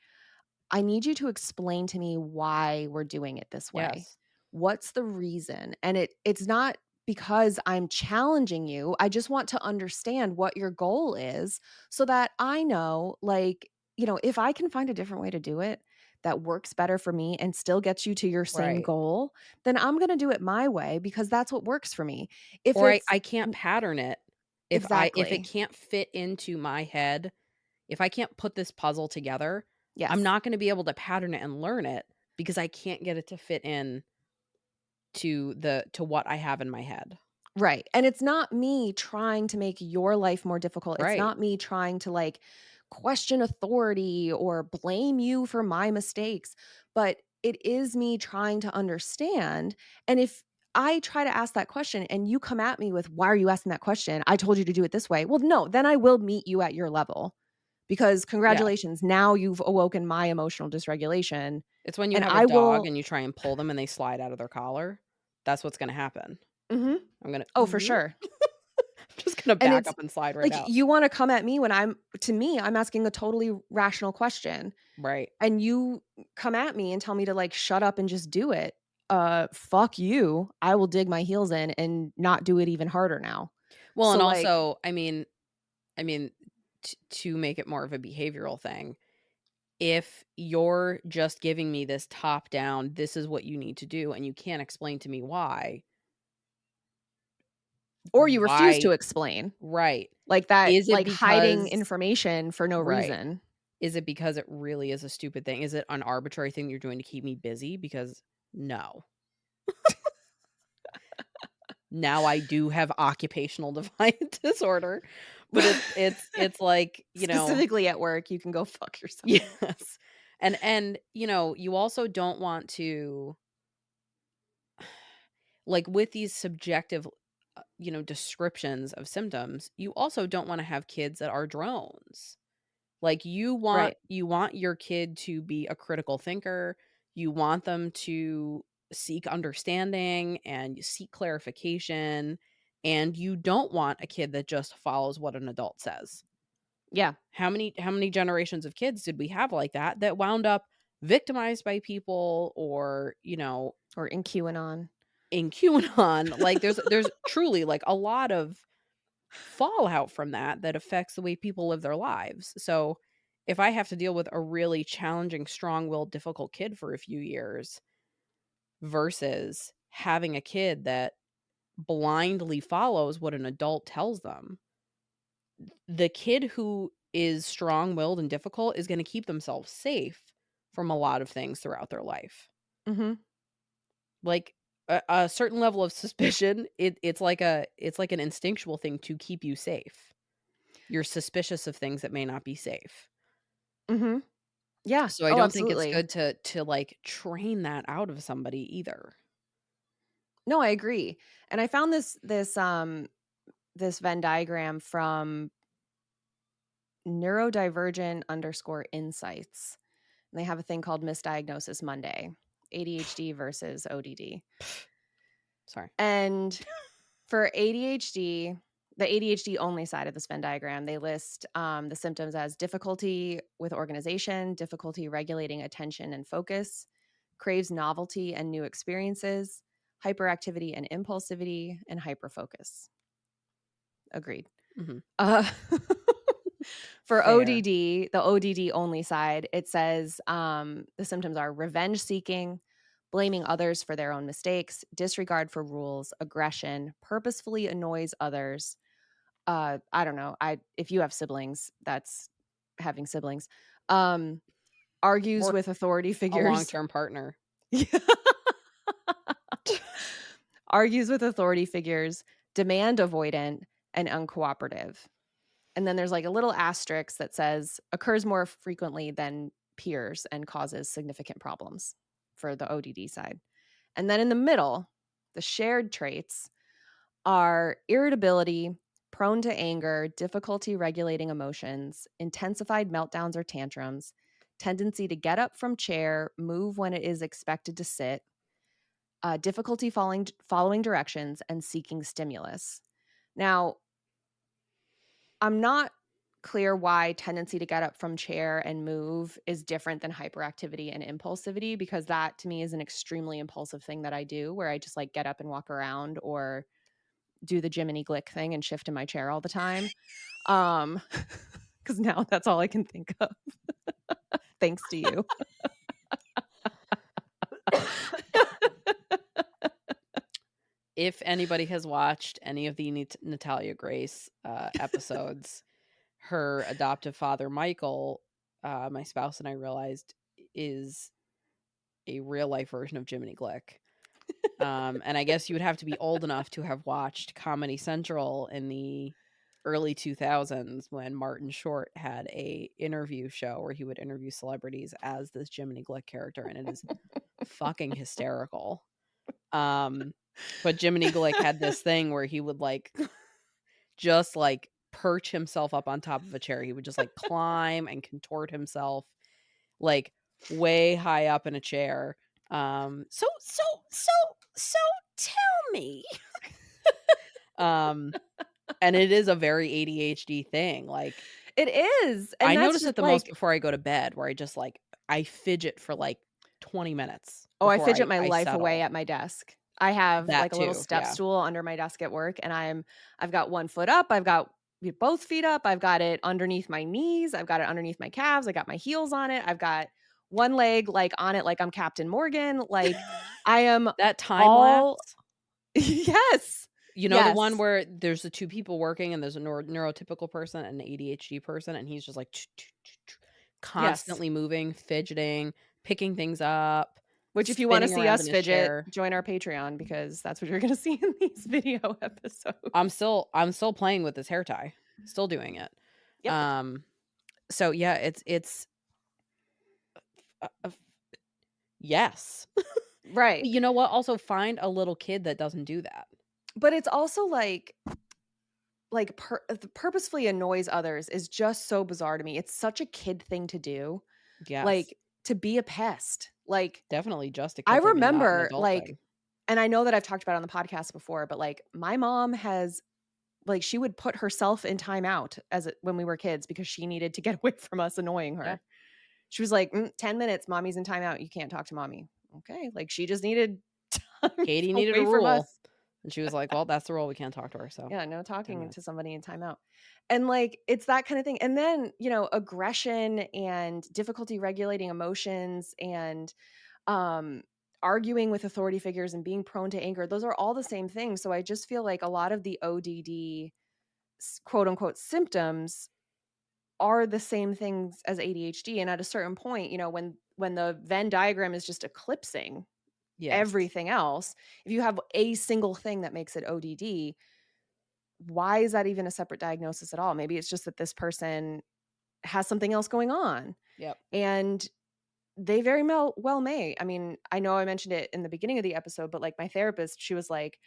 I need you to explain to me why we're doing it this way. Yes. What's the reason? And it's not because I'm challenging you. I just want to understand what your goal is so that I know, like, if I can find a different way to do it that works better for me and still gets you to your same Right. goal, then I'm going to do it my way because that's what works for me. If Or I it's I can't pattern it if it exactly. can't fit into my head, if I can't put this puzzle together, I'm Yes. not gonna be able to pattern it and learn it because I can't get it to fit in to what I have in my head. Right, and it's not me trying to make your life more difficult, it's Right. not me trying to, like, question authority or blame you for my mistakes, but it is me trying to understand, and if I try to ask that question and you come at me with, "Why are you asking that question? I told you to do it this way." Well, no, then I will meet you at your level because Yeah. congratulations, now you've awoken my emotional dysregulation, It's when you and have a I dog will and you try and pull them and they slide out of their collar. That's what's gonna happen. Mhm. I'm gonna Oh, for sure. just gonna And back it's up and slide right like out. you wanna come at me when to me, I'm asking a totally rational question, Right. and you come at me and tell me to, like, shut up and just do it. Fuck you. I will dig my heels in and not do it even harder now. Well, and So, like also, I mean, to make it more of a behavioral thing, if you're just giving me this top down, this is what you need to do, and you can't explain to me or you refuse why to explain. right. Like that Is it like, hiding because information for no right. reason. Is it because it really is a stupid thing? Is it an arbitrary thing you're doing to keep me busy? Because no. Now I do have occupational defiant disorder, but it's like, Specifically at work, you can go fuck yourself. yes. And you also don't want to like with these subjective descriptions of symptoms, you also don't want to have kids that are drones. Like Right. you want your kid to be a critical thinker, you want them to seek understanding and seek clarification, and you don't want a kid that just follows what an adult says. Yeah. How many generations of kids did we have like that wound up victimized by people or, Or in QAnon. in QAnon? Like there's truly like a lot of fallout from that affects the way people live their lives. So, if I have to deal with a really challenging, strong-willed, difficult kid for a few years versus having a kid that blindly follows what an adult tells them, the kid who is strong-willed and difficult is gonna keep themselves safe from a lot of things throughout their life. Mhm. Like, a certain level of suspicion, it's like an instinctual thing to keep you safe. You're suspicious of things that may not be safe. Mhm. Yeah. So I Oh, don't think it's absolutely. good to like train that out of somebody either. No, I agree. And I found this Venn diagram from neurodivergent_insights. And they have a thing called Misdiagnosis Monday, ADHD versus ODD. Sorry. And for ADHD, the ADHD only side of this Venn diagram, they list the symptoms as difficulty with organization, difficulty regulating attention and focus, craves novelty and new experiences, hyperactivity and impulsivity, and hyperfocus. Agreed. Mhm. Uh, for Fair. ODD, the ODD only side, it says the symptoms are revenge seeking, blaming others for their own mistakes, disregard for rules, aggression, purposefully annoys others. I don't know. If you have siblings, that's having siblings. Um, argues Or with authority a figures. long-term partner. Argues with authority figures, demand avoidant, and uncooperative. And then there's like a little asterisk that says occurs more frequently than peers and causes significant problems for the ODD side. And then in the middle, the shared traits are irritability, prone to anger, difficulty regulating emotions, intensified meltdowns or tantrums, tendency to get up from chair, move when it is expected to sit, difficulty following directions, and seeking stimulus. Now, I'm not clear why tendency to get up from chair and move is different than hyperactivity and impulsivity, because that to me is an extremely impulsive thing that I do, where I just like get up and walk around or do the Jiminy Glick thing and shift in my chair all the time. Um, because now that's all I can think of, thanks to you. If anybody has watched any of the Natalia Grace episodes, her adoptive father, Michael, my spouse and I realized is a real life version of Jiminy Glick. And I guess you would have to be old enough to have watched Comedy Central in the early 2000s when Martin Short had a interview show where he would interview celebrities as this Jiminy Glick character, and it is fucking hysterical. But Jiminy Glick had this thing where he would like just like perch himself up on top of a chair. He would just like climb and contort himself like way high up in a chair. So tell me. And it is a very ADHD thing. Like It is, I and that's notice it just the most like, before I go to bed, where I just like I fidget for like 20 minutes oh, I before fidget my I life away settle. at my desk. I have That like a little too. step Yeah. stool under my desk at work, and I've got one foot up, I've got both feet up, I've got it underneath my knees, I've got it underneath my calves, I got my heels on it, I've got one leg like on it like I'm Captain Morgan, like I am That time all lapse. yes. You know the one Yes. where there's the 2 people working and there's a neurotypical person and an ADHD person, and he's just like Yes. constantly moving, fidgeting, picking things up, Which if you wanna spinning see around in us his fidget, chair. join our Patreon because that's what you're gonna see in these video episodes. I'm still playing with this hair tie. Still doing it. Yep. Um, so yeah, it's yes. Right. You know what? Also find a little kid that doesn't do that. But it's also purposefully annoys others is just so bizarre to me. It's such a kid thing to do, Yes. like, to be a pest. Like, Definitely just a I kid thing and not an remember, adult like thing. and I know that I've talked about it on the podcast before, but, like, my mom has like, she would put herself in timeout when we were kids because she needed to get away from us annoying Yeah. her. She was like, 10 minutes, mommy's in timeout. You can't talk to mommy." Okay, like, she just needed time Katie needed a away from rule. us. And she was like, "Well, that's the rule. We can't talk to her." So Yeah, no 10 talking to minutes. somebody in timeout. And, like, it's that kinda thing. And then, aggression and difficulty regulating emotions and, um, arguing with authority figures and being prone to anger, those are all the same thing. So I just feel like a lot of the ODD quote unquote symptoms are the same things as ADHD. And at a certain point, when the Venn diagram is just eclipsing Yes. everything else, if you have a single thing that makes it ODD, why is that even a separate diagnosis at all? Maybe it's just that this person has something else going on. Yep. And they very well may. I mean, I know I mentioned it in the beginning of the episode, but like my therapist, she was like,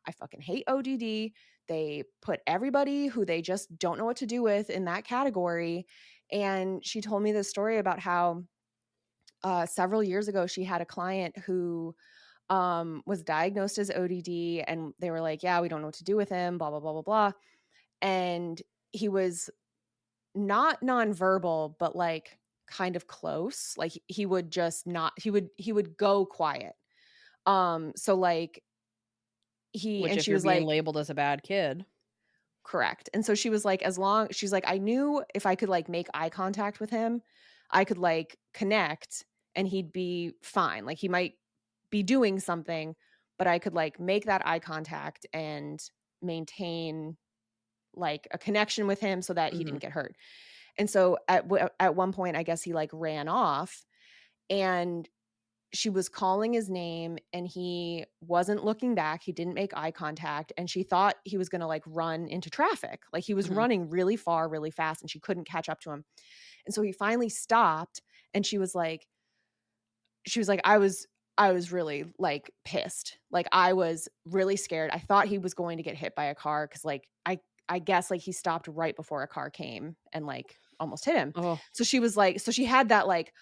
I fucking hate ODD. They put everybody who they just don't know what to do with in that category. And she told me this story about how several years ago she had a client who was diagnosed as ODD, and they were like, yeah, we don't know what to do with him, blah, blah, blah, blah, blah. And he was not nonverbal, but like kind of close. Like he would just not he would go quiet. So like he Which and if she you're was being like, labeled as a bad kid. correct. And so she was like, as long she's like, I knew if I could like make eye contact with him, I could like connect and he'd be fine. Like he might be doing something, but I could like make that eye contact and maintain like a connection with him so that he Mhm. didn't get hurt. And so at one point, I guess he like ran off, and she was calling his name and he wasn't looking back. He didn't make eye contact. And she thought he was going to like run into traffic. Like he was Mhm. running really far, really fast, and she couldn't catch up to him. And so he finally stopped, and she was like, I was really like pissed. Like I was really scared. I thought he was going to get hit by a car because like I guess like he stopped right before a car came and like almost hit him. Oh, So she was like, so she had that like,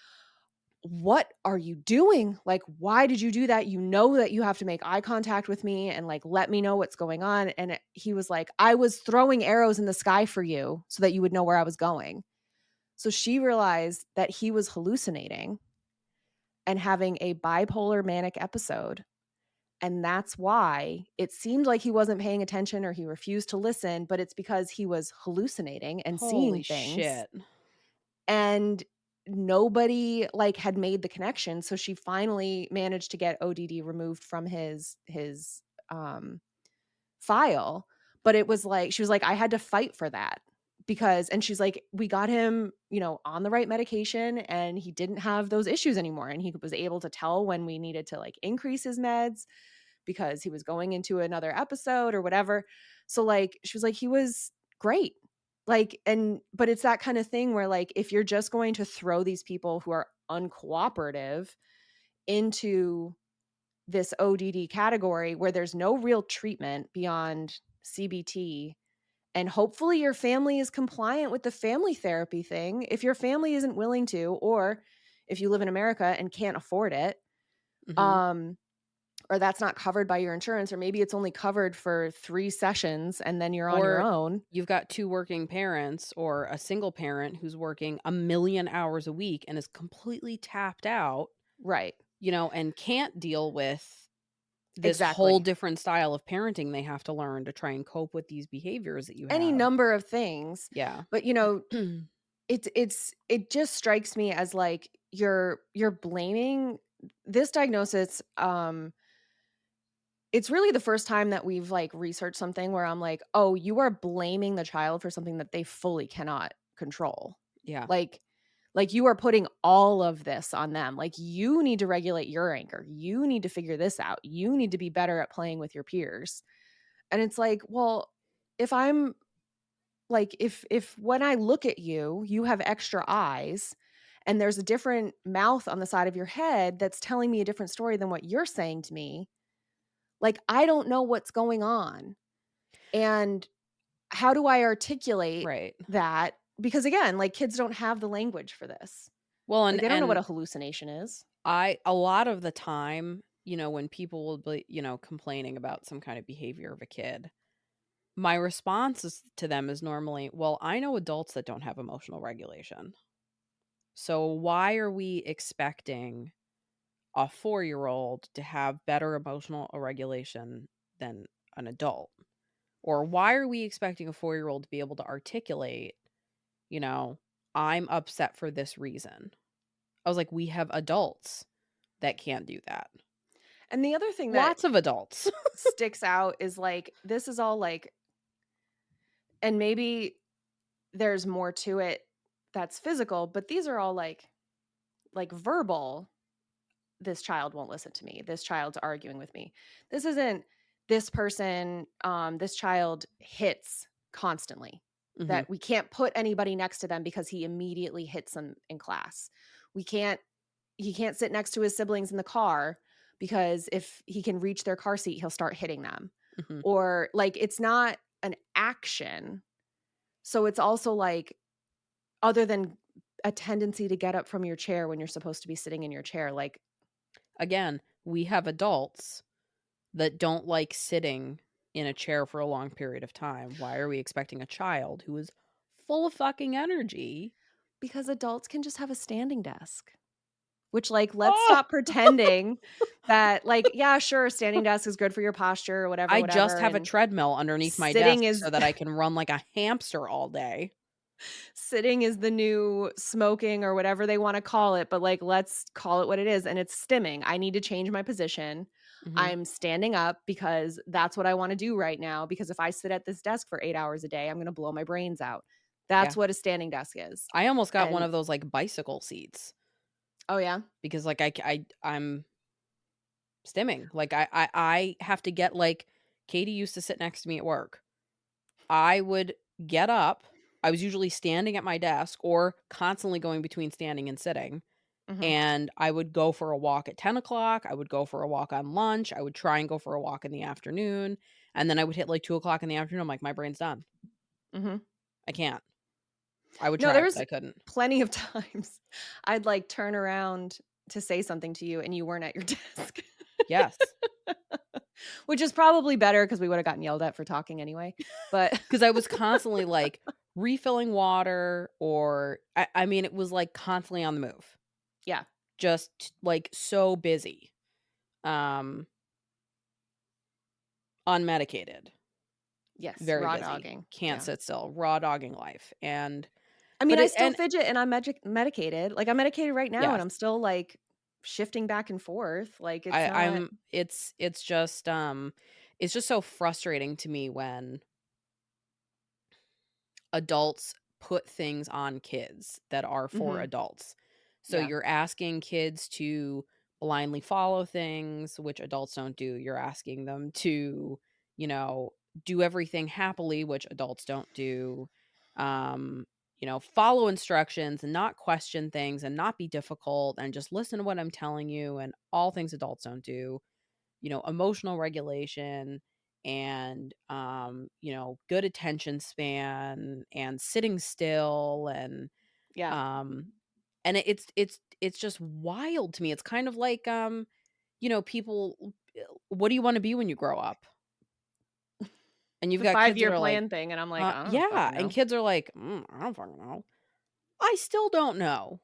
"What are you doing? Like, why did you do that? You know that you have to make eye contact with me and, like, let me know what's going on." And he was like, "I was throwing arrows in the sky for you so that you would know where I was going." So she realized that he was hallucinating and having a bipolar manic episode. And that's why it seemed like he wasn't paying attention or he refused to listen, but it's because he was hallucinating and seeing Holy things, shit. and nobody, like, had made the connection. So she finally managed to get ODD removed from his file, but it was like she was like, "I had to fight for that." Because and she's like, "We got him, on the right medication, and he didn't have those issues anymore, and he was able to tell when we needed to, like, increase his meds because he was going into another episode or whatever." So, like, she was like, "He was great." Like, and but it's that kind of thing where, like, if you're just going to throw these people who are uncooperative into this ODD category where there's no real treatment beyond CBT, and hopefully your family is compliant with the family therapy thing. If your family isn't willing to, or if you live in America and can't afford it, Mhm. um, or that's not covered by your insurance, or maybe it's only covered for 3 sessions and then you're on your Or own. you've got 2 working parents or a single parent who's working a million hours a week and is completely tapped out, Right. and can't deal with this whole Exactly. different style of parenting they have to learn to try and cope with these behaviors that you Any have. number of things. Yeah. But, it just strikes me as, like, you're blaming this diagnosis. It's really the first time that we've, like, researched something where I'm like, "Oh, you are blaming the child for something that they fully cannot control." Yeah. Like you are putting all of this on them. Like, "You need to regulate your anger. You need to figure this out. You need to be better at playing with your peers." And it's like, well, if I'm if when I look at you, you have extra eyes and there's a different mouth on the side of your head that's telling me a different story than what you're saying to me, like, I don't know what's going on. And how do I articulate Right. that? Because again, like, kids don't have the language for this. Well, Like, and they don't know what and a hallucination is. a lot of the time, when people will be, complaining about some kind of behavior of a kid, my response to them is normally, "Well, I know adults that don't have emotional regulation. So why are we expecting a 4-year-old to have better emotional regulation than an adult? Or why are we expecting a 4-year-old to be able to articulate, you know, I'm upset for this reason?" I was like, "We have adults that can't do that. And the other thing that Lots of adults." sticks out is, like, this is all, like, and maybe there's more to it that's physical, but these are all, like verbal. "This child won't listen to me. This child's arguing with me." This isn't this person, this child hits constantly. Mhm. That we can't put anybody next to them because he immediately hits them in class. We can't He can't sit next to his siblings in the car because if he can reach their car seat, he'll start hitting them. Mhm. Or, like, it's not an action. So it's also, like, other than a tendency to get up from your chair when you're supposed to be sitting in your chair, like, Again, we have adults that don't like sitting in a chair for a long period of time. Why are we expecting a child who is full of fucking energy? because adults can just have a standing desk. Which, like, let's Oh, stop pretending that, like, yeah, sure, standing desk is good for your posture or whatever, I just whatever, have a and treadmill underneath my sitting desk so is that I can run like a hamster all day. sitting is the new smoking or whatever they wanna call it, but, like, let's call it what it is, and it's stimming. I need to change my position. Mhm. I'm standing up because that's what I wanna do right now, because if I sit at this desk for 8 hours a day, I'm gonna blow my brains out. That's Yeah. what a standing desk is. I almost got one And of those, like, bicycle seats oh, yeah? because, like, I'm stimming. Like, I have to get like, Katie used to sit next to me at work. I would get up. I was usually standing at my desk or constantly going between standing and sitting, Mhm, and I would go for a walk at 10 o'clock. I would go for a walk on lunch. I would try and go for a walk in the afternoon, and then I would hit, like, 2 o'clock in the afternoon. I'm like, "My brain's done. mhm. I can't." I would No, there try, but was I couldn't. plenty of times I'd, like, turn around. to say something to you and you weren't at your desk. Yes. Which is probably better because we would have gotten yelled at for talking anyway. But 'Cause I was constantly, like, refilling water or I mean, it was, like, constantly on the move. yeah. Just, like, so busy. Um, Unmedicated, Yes, very raw busy, dogging. can't Yeah. sit still, raw dogging life, and I mean, but I it still and fidget and I'm medicated. Like, I'm medicated right now and yes, I'm still, like, shifting back and forth. Like, it's I not I'm it's just so frustrating to me when adults put things on kids that are for mhm. adults. So Yeah. you're asking kids to blindly follow things, which adults don't do. You're asking them to, you know, do everything happily, which adults don't do. Um, follow instructions and not question things and not be difficult and just listen to what I'm telling you and all things adults don't do. Emotional regulation and good attention span and sitting still Yeah. um it's just wild to me. It's kind of like people what do you want to be when you grow up? And you've The got kids that 5-year are like, plan thing, and I'm like, "I don't yeah, fucking and know." kids are like, I don't fucking know. I still don't know.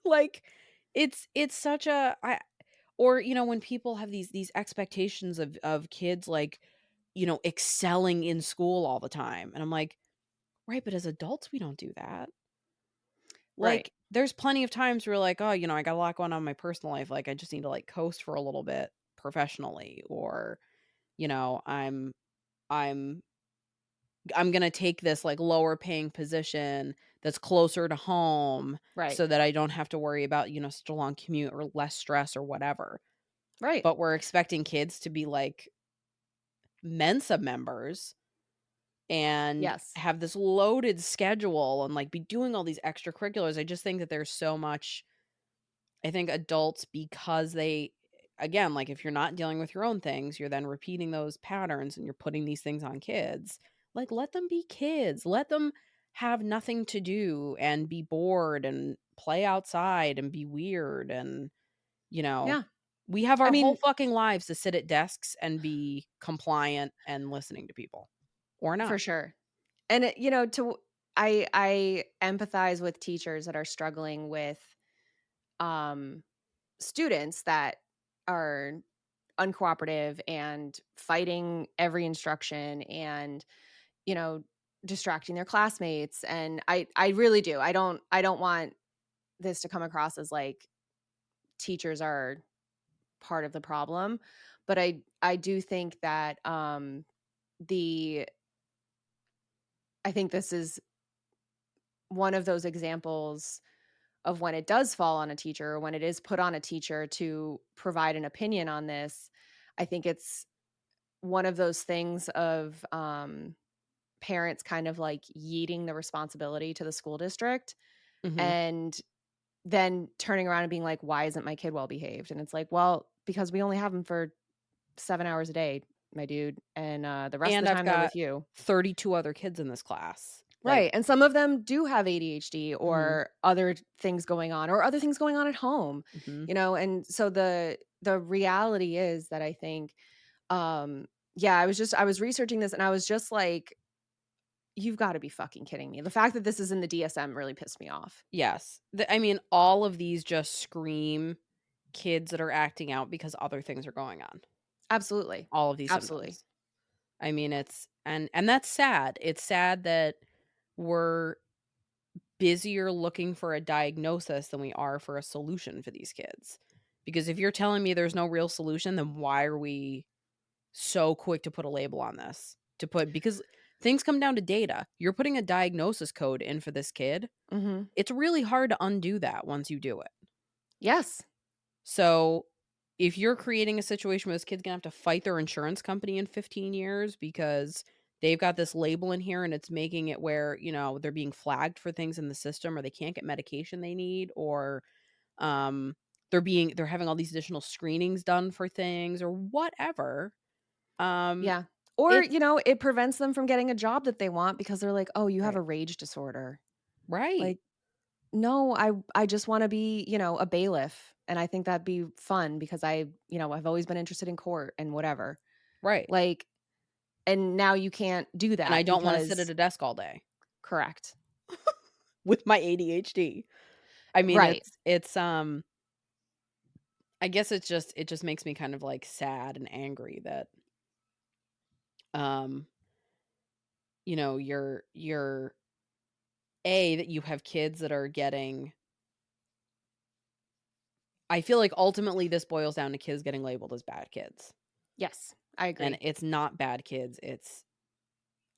Like it's such a I or when people have these expectations of kids like excelling in school all the time. And I'm like, right, but as adults, we don't do that. Right. Like, there's plenty of times where like, oh, I got a lot going on in my personal life. Like, I just need to like coast for a little bit professionally, or you know, I'm I'm I'm gonna take this like lower paying position that's closer to home Right. so that I don't have to worry about, such a long commute or less stress or whatever. Right. But we're expecting kids to be like Mensa members and Yes. have this loaded schedule and like be doing all these extracurriculars. I just think that there's so much. I think adults, because they, again, like if you're not dealing with your own things, you're then repeating those patterns and you're putting these things on kids. Like, let them be kids. Let them have nothing to do and be bored and play outside and be weird. And, you know, Yeah. we have I our whole mean, fucking lives to sit at desks and be compliant and listening to people or for not. sure. And I empathize with teachers that are struggling with um students that are uncooperative and fighting every instruction and you know distracting their classmates, and I really do. I don't want this to come across as like teachers are part of the problem, but I do think that the I think this is one of those examples of when it does fall on a teacher, or when it is put on a teacher to provide an opinion on this. I think it's one of those things of parents kind of like yeeting the responsibility to the school district Mhm. and then turning around and being like, why isn't my kid well behaved? And it's like, well, because we only have them for 7 hours a day, my dude. And the rest of And the I've time they're got with you. 32 other kids in this class. Like, Right, and some of them do have ADHD mhm, or other things going on or other things going on at home, mhm. and so the reality is that I think, um yeah, I was researching this and I was just like, "You've gotta be fucking kidding me." The fact that this is in the DSM really pissed me off. Yes. I mean, all of these just scream kids that are acting out because other things are going on. Absolutely. All of these Absolutely. symptoms. I mean, it's and that's sad. It's sad that we're busier looking for a diagnosis than we are for a solution for these kids. Because if you're telling me there's no real solution, then why are we so quick to put a label on this? Because things come down to data. You're putting a diagnosis code in for this kid. Mhm. It's really hard to undo that once you do it. Yes. So, if you're creating a situation where this kid's gonna have to fight their insurance company in 15 years because they've got this label in here and it's making it where, they're being flagged for things in the system or they can't get medication they need or um they're having all these additional screenings done for things or whatever. Um Yeah. Or, it's it prevents them from getting a job that they want because they're like, "Oh, you have right. a rage disorder." Right. Like, "No, I just wanna be, a bailiff." and I think that'd be fun because I've always been interested in court and whatever. Right. Like, and now you can't do And I that don't wanna sit at because a desk all day correct. with my ADHD. I mean, Right. it's I guess it just makes me kind of, like, sad and angry that, um, you're that you have kids that are getting I feel like ultimately this boils down to kids getting labeled as bad kids, Yes, I and agree. it's not bad kids, it's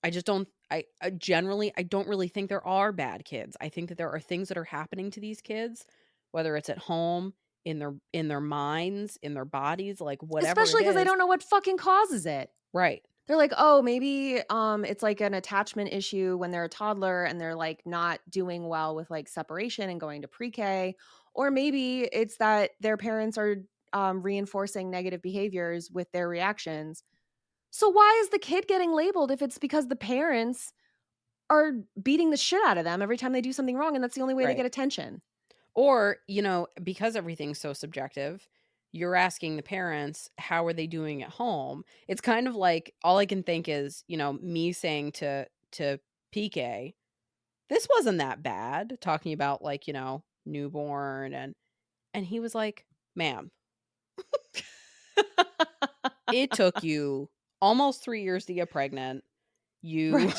I just don't I generally, I don't really think there are bad kids. I think that there are things that are happening to these kids, whether it's at home, in their minds, in their bodies, like, whatever it Especially because they is. don't know what fucking causes it. Right. They're like, "Oh, maybe, it's like an attachment issue when they're a toddler and they're, like, not doing well with, like, separation and going to pre-K, or maybe it's that their parents are, reinforcing negative behaviors with their reactions." So why is the kid getting labeled if it's because the parents are beating the shit out of them every time they do something wrong, and that's the only way they Right. get attention? Or, because everything's so subjective, you're asking the parents, how are they doing at home? It's kind of like all I can think is, me saying to PK, this wasn't that bad, talking about like, newborn and he was like, "Ma'am, it took you almost 3 years to get pregnant. You Right.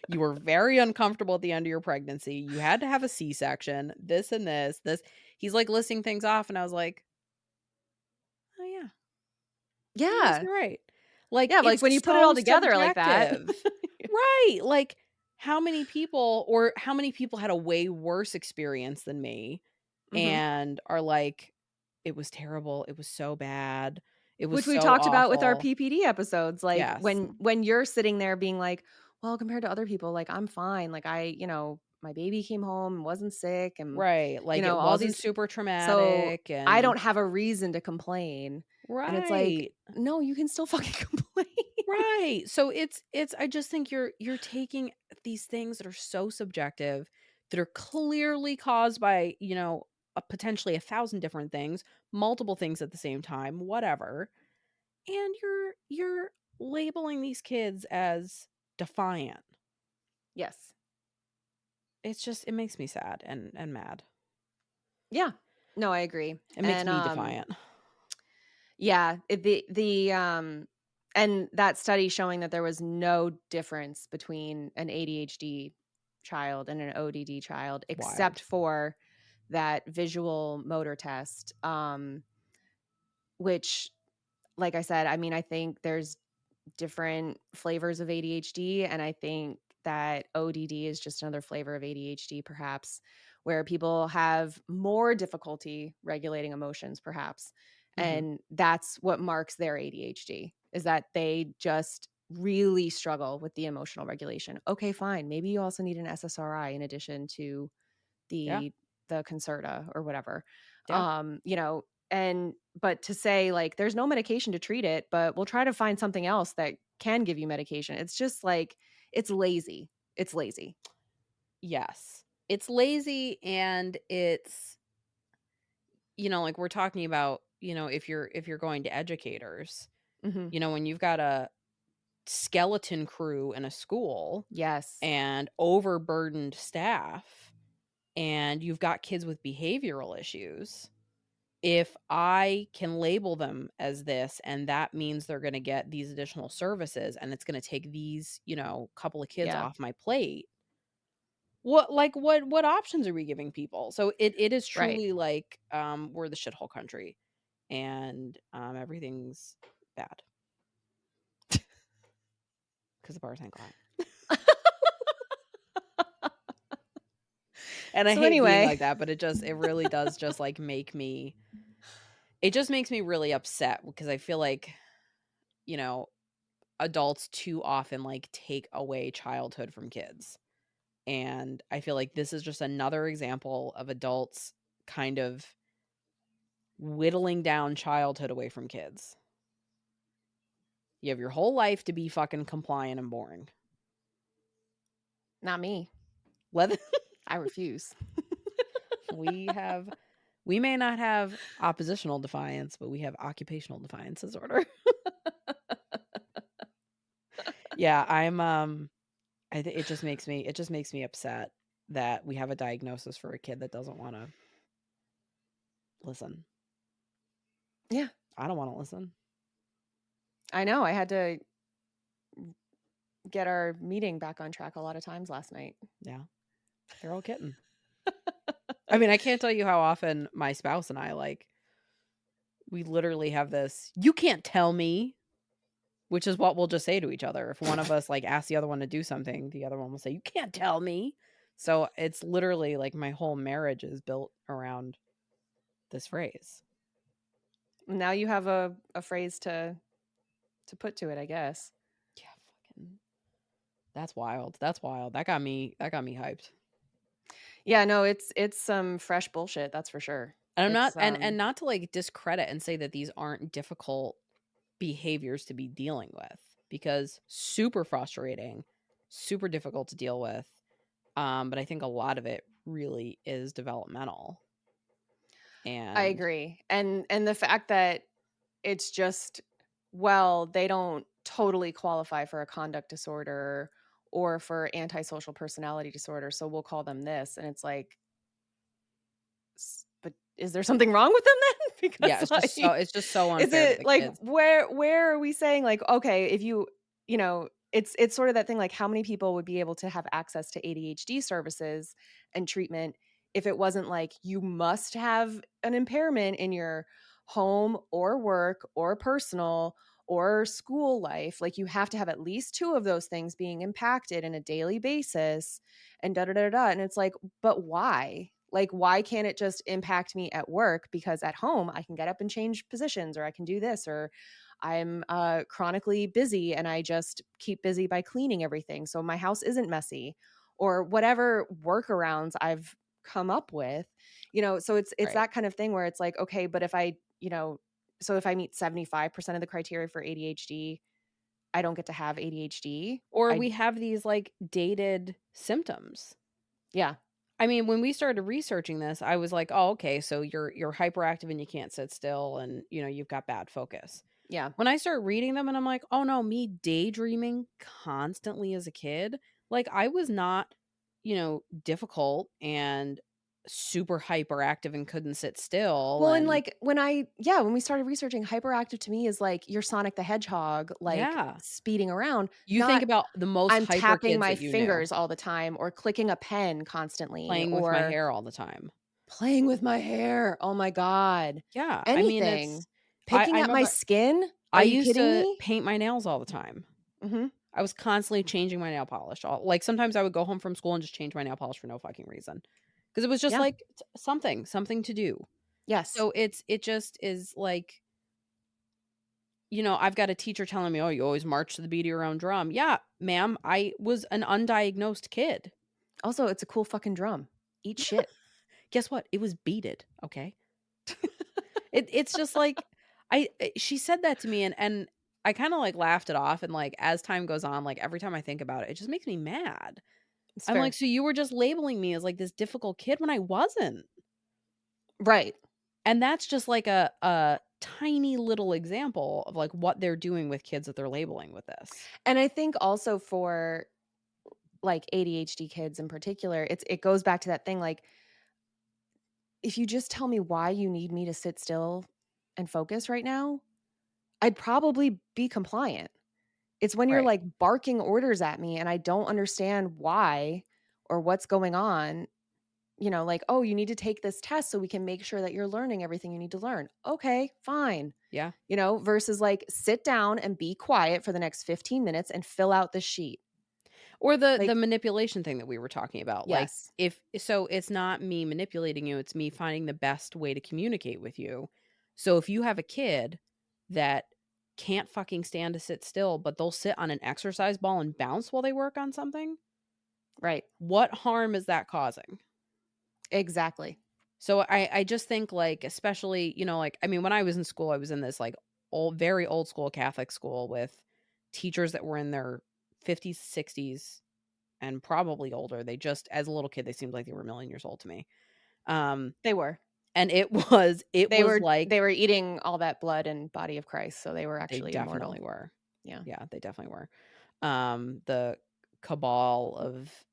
you were very uncomfortable at the end of your pregnancy. You had to have a C-section, this and this." He's like listing things off and I was like, "Oh yeah. I guess Yeah. you're right." Like, Yeah, like, it's when you put it so all together like that. subjective. Right, like, how many people had a way worse experience than me Mhm. and are like, "It was terrible, it was so bad, it was Which we so talked about with our awful." PPD episodes, like, Yes. when you're sitting there being like, "Well, compared to other people, like, I'm fine, like, my baby came home and wasn't sick and, Right, like, it all wasn't these super so traumatic I and don't have a reason to complain." And it's like, right. "No, you can still fucking complain." Right. So it's I just think you're taking these things that are so subjective that are clearly caused by, potentially 1,000 different things, multiple things at the same time, whatever. And you're labeling these kids as defiant. Yes. It makes me sad and mad. Yeah. No, I agree. It makes And, me defiant. yeah, and that study showing that there was no difference between an ADHD child and an ODD child except Wild. for that visual motor test, which, like I said, I mean, I think there's different flavors of ADHD, and I think that ODD is just another flavor of ADHD, perhaps, where people have more difficulty regulating emotions, perhaps. Mhm. And that's what marks their ADHD is that they just really struggle with the emotional regulation. Okay, fine. Maybe you also need an SSRI in addition to Yeah. the Concerta or whatever. Yeah. And but to say like there's no medication to treat it, but we'll try to find something else that can give you medication. It's just like it's lazy. It's lazy. Yes. It's lazy and it's like we're talking about, if you're going to educators, Mhm. when you've got a skeleton crew in a school Yes. and overburdened staff and you've got kids with behavioral issues, if I can label them as this and that means they're going to get these additional services and it's going to take these, couple of kids Yeah. off my plate, what options are we giving people? So it is Right. truly like we're the shithole country and everything's bad because the bars ain't quiet. And I So hate being anyway, like that, but it really does just like it just makes me really upset because I feel like, you know, adults too often like take away childhood from kids. And I feel like this is just another example of adults kind of whittling down childhood away from kids. You have your whole life to be fucking compliant and boring. not me. Let I refuse. we have We may not have oppositional defiance, but we have occupational defiance disorder. Yeah, it just makes me upset that we have a diagnosis for a kid that doesn't wanna listen. Yeah, I don't wanna listen. I know. I had to get our meeting back on track a lot of times last night. Yeah, they're all kitten. I mean, I can't tell you how often my spouse and I, like, we literally have this, "You can't tell me," which is what we'll just say to each other. If one of us, like, asks the other one to do something, the other one will say, "You can't tell me." So, it's literally, like, my whole marriage is built around this phrase. Now you have a phrase to put to it, I guess. Yeah, fucking that's wild. That's wild. That got me hyped. Yeah, no, it's some fresh bullshit, that's for sure. And I'm not It's and not to, like, discredit and say that these aren't difficult behaviors to be dealing with, because super frustrating, super difficult to deal with. But I think a lot of it really is developmental. I And agree. And the fact that it's just, well, they don't totally qualify for a conduct disorder or for antisocial personality disorder, so we'll call them this. And it's like, but is there something wrong with them then? yeah, Because it's just so is unfair to it the like kids. where are we saying like, okay, if it's sort of that thing like how many people would be able to have access to ADHD services and treatment if it wasn't like you must have an impairment in your home or work or personal or school life. Like you have to have at least two of those things being impacted in a daily basis and da da da da. And it's like, but why? Like, why can't it just impact me at work? Because at home, I can get up and change positions, or I can do this, or I'm chronically busy and I just keep busy by cleaning everything. So my house isn't messy, or whatever workarounds I've come up with, so it's Right. that kind of thing where it's like, okay, but if so if I meet 75% of the criteria for ADHD, I don't get to have ADHD. Or I, we have these, like, dated symptoms. yeah, I mean, when we started researching this, I was like, "Oh, okay, so you're hyperactive and you can't sit still and, you've got bad focus." yeah. When I start reading them and I'm like, "Oh, no, me daydreaming constantly as a kid," like, I was not, difficult and super hyperactive and couldn't sit still Well, and, and like, when we started researching, hyperactive to me is like you're Sonic the Hedgehog, like, yeah. speeding around, You think not about the most I'm hyper tapping kids my that you knew, fingers all the time or clicking a pen constantly playing with my or hair all the time. playing with my hair. Oh my god. Yeah, I mean, Anything. I Picking at my remember skin? I Are you used kidding to me? paint my nails all the time. Mhm. I was constantly changing my nail polish. Like, sometimes I would go home from school and just change my nail polish for no fucking reason, because it was just, Yeah. like, something to do. Yes. So it just is, like, I've got a teacher telling me, "Oh, you always march to the beat of your own drum." Yeah, ma'am, I was an undiagnosed kid. Also, it's a cool fucking drum. Eat shit. Guess what? It was beaded, okay? It's just, like, she said that to me and I kinda, like, laughed it off, and, like, as time goes on, like, every time I think about it, it just makes me mad. It's I'm like, fair. "So you were just labeling me as, like, this difficult kid when I wasn't." Right. And that's just, like, a tiny little example of, like, what they're doing with kids that they're labeling with this. And I think also for, like, ADHD kids in particular, it goes back to that thing, like, if you just tell me why you need me to sit still and focus right now, I'd probably be compliant. It's when you're, Right. like, barking orders at me and I don't understand why or what's going on, like, "Oh, you need to take this test so we can make sure that you're learning everything you need to learn." Okay, fine. Yeah. Versus, like, "Sit down and be quiet for the next 15 minutes and fill out the sheet." Or the Like, manipulation thing that we were talking about, like, yes. if so it's not me manipulating you, it's me finding the best way to communicate with you. So if you have a kid that can't fucking stand to sit still, but they'll sit on an exercise ball and bounce while they work on something, Right. what harm is that causing? Exactly. So I just think, like, especially, like, I mean, when I was in school, I was in this, like, very old school Catholic school with teachers that were in their 50s, 60s, and probably older. They just, as a little kid, they seemed like they were a million years old to me. Um, They were. And it was They like were eating all that blood and body of Christ, so they were they actually definitely immortal. were. Yeah. Yeah, they definitely were. The cabal of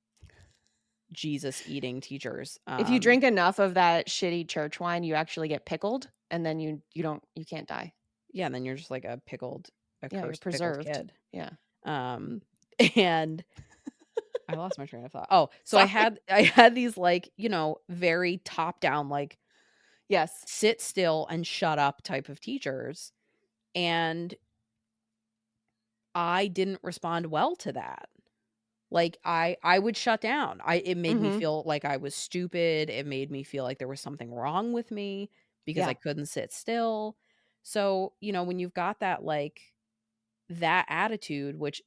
Jesus eating teachers. If you drink enough of that shitty church wine, you actually get pickled, and then you can't die. Yeah, and then you're just like a Yeah, you're cursed pickled preserved. kid. Yeah. Um, and I lost my train of thought. Oh, so I Sorry. had I had these like, very top down, like Yes. sit still and shut up type of teachers. And I didn't respond well to that. Like I would shut down. It made me Mhm. feel like I was stupid. It made me feel like there was something wrong with me because I Yeah. couldn't sit still. So, when you've got that attitude, which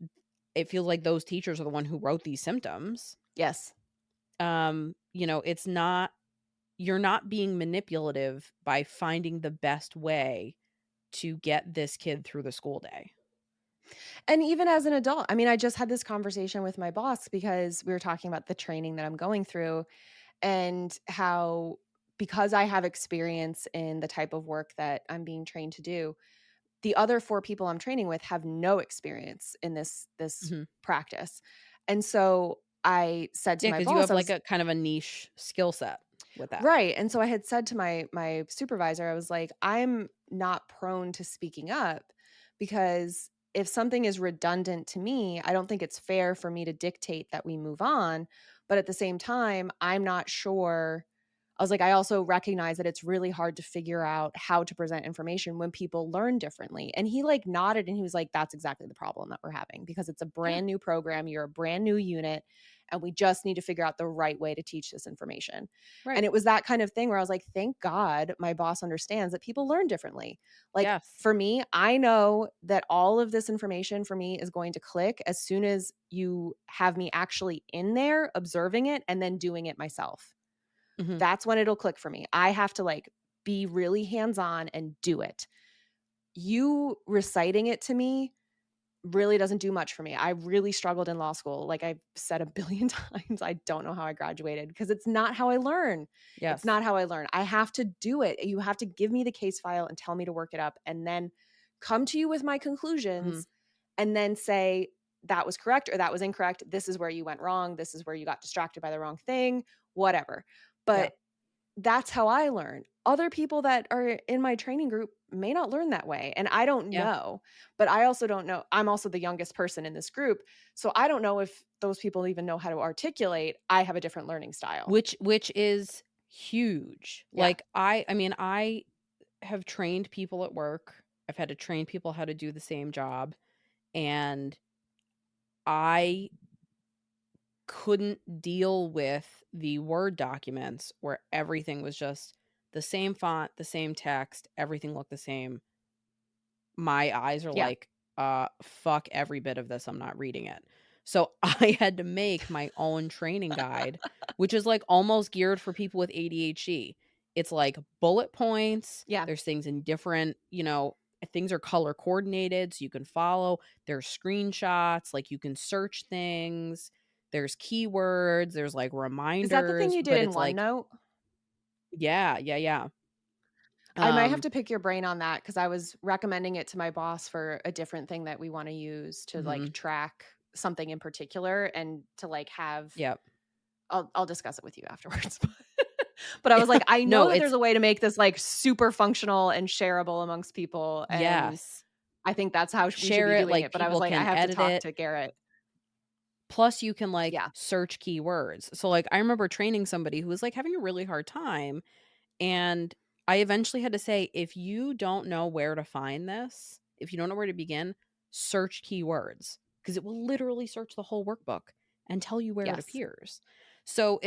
it feels like those teachers are the one who wrote these symptoms, Yes. it's not you're not being manipulative by finding the best way to get this kid through the school day. And even as an adult, I mean, I just had this conversation with my boss because we were talking about the training that I'm going through and how because I have experience in the type of work that I'm being trained to do, the other 4 people I'm training with have no experience in this Mhm. practice. And so I said to Yeah, my because you boss, have I like was a kind of a niche skill set with that. right. And so I had said to my supervisor, I was like, I'm not prone to speaking up because if something is redundant to me, I don't think it's fair for me to dictate that we move on. But at the same time, I'm not sure. I was like, I also recognize that it's really hard to figure out how to present information when people learn differently. And he like nodded and he was like, that's exactly the problem that we're having because it's a Yeah, brand new program. You're a brand new unit. And we just need to figure out the right way to teach this information. And right. it was that kind of thing where I was like, thank God my boss understands that people learn differently. Like Yes. for me, I know that all of this information for me is going to click as soon as you have me actually in there observing it and then doing it myself. Mhm. That's when it'll click for me. I have to like be really hands on and do it. You reciting it to me really doesn't do much for me. I really struggled in law school. Like I've said a billion times, I don't know how I graduated because it's not how I learn. It's Yes. not how I learn. I have to do it. You have to give me the case file and tell me to work it up and then come to you with my Mhm. conclusions and then say that was correct or that was incorrect. This is where you went wrong. This is where you got distracted by the wrong thing, whatever. Yeah. But that's how I learn. Other people that are in my training group may not learn that way, and I don't Yeah. know. But I also don't know. I'm also the youngest person in this group, so I don't know if those people even know how to articulate, "I have a different learning style." Which is huge. Yeah. Like, I mean, I have trained people at work. I've had to train people how to do the same job, and I couldn't deal with the Word documents where everything was just the same font, the same text, everything looked the same. My eyes are Yeah. like, fuck every bit of this, I'm not reading it. So I had to make my own training guide, which is like almost geared for people with ADHD. It's like bullet points, Yeah. there's things in different, things are color coordinated so you can follow. There's screenshots, like you can search things. There's keywords, there's like Is that the thing reminders, you did but in it's like, OneNote? yeah, yeah, yeah. I might have Um, to pick your brain on that because I was recommending it to my boss for a different thing that we wanna use to, like, mhm, track something in particular and to, like, have yep. I'll discuss it with you afterwards. But I was like, I know No, that there's it's a way to make this like super functional and shareable amongst people. And yes. I think that's how we should Share be it, doing like, it. But I was people like, I can have to edit talk it, to Garrett. plus you can, like, Yeah. search keywords. So, like, I remember training somebody who was, like, having a really hard time, and I eventually had to say, "If you don't know where to find this, if you don't know where to begin, search keywords, because it will literally search the whole workbook and tell you where it Yes. appears." So,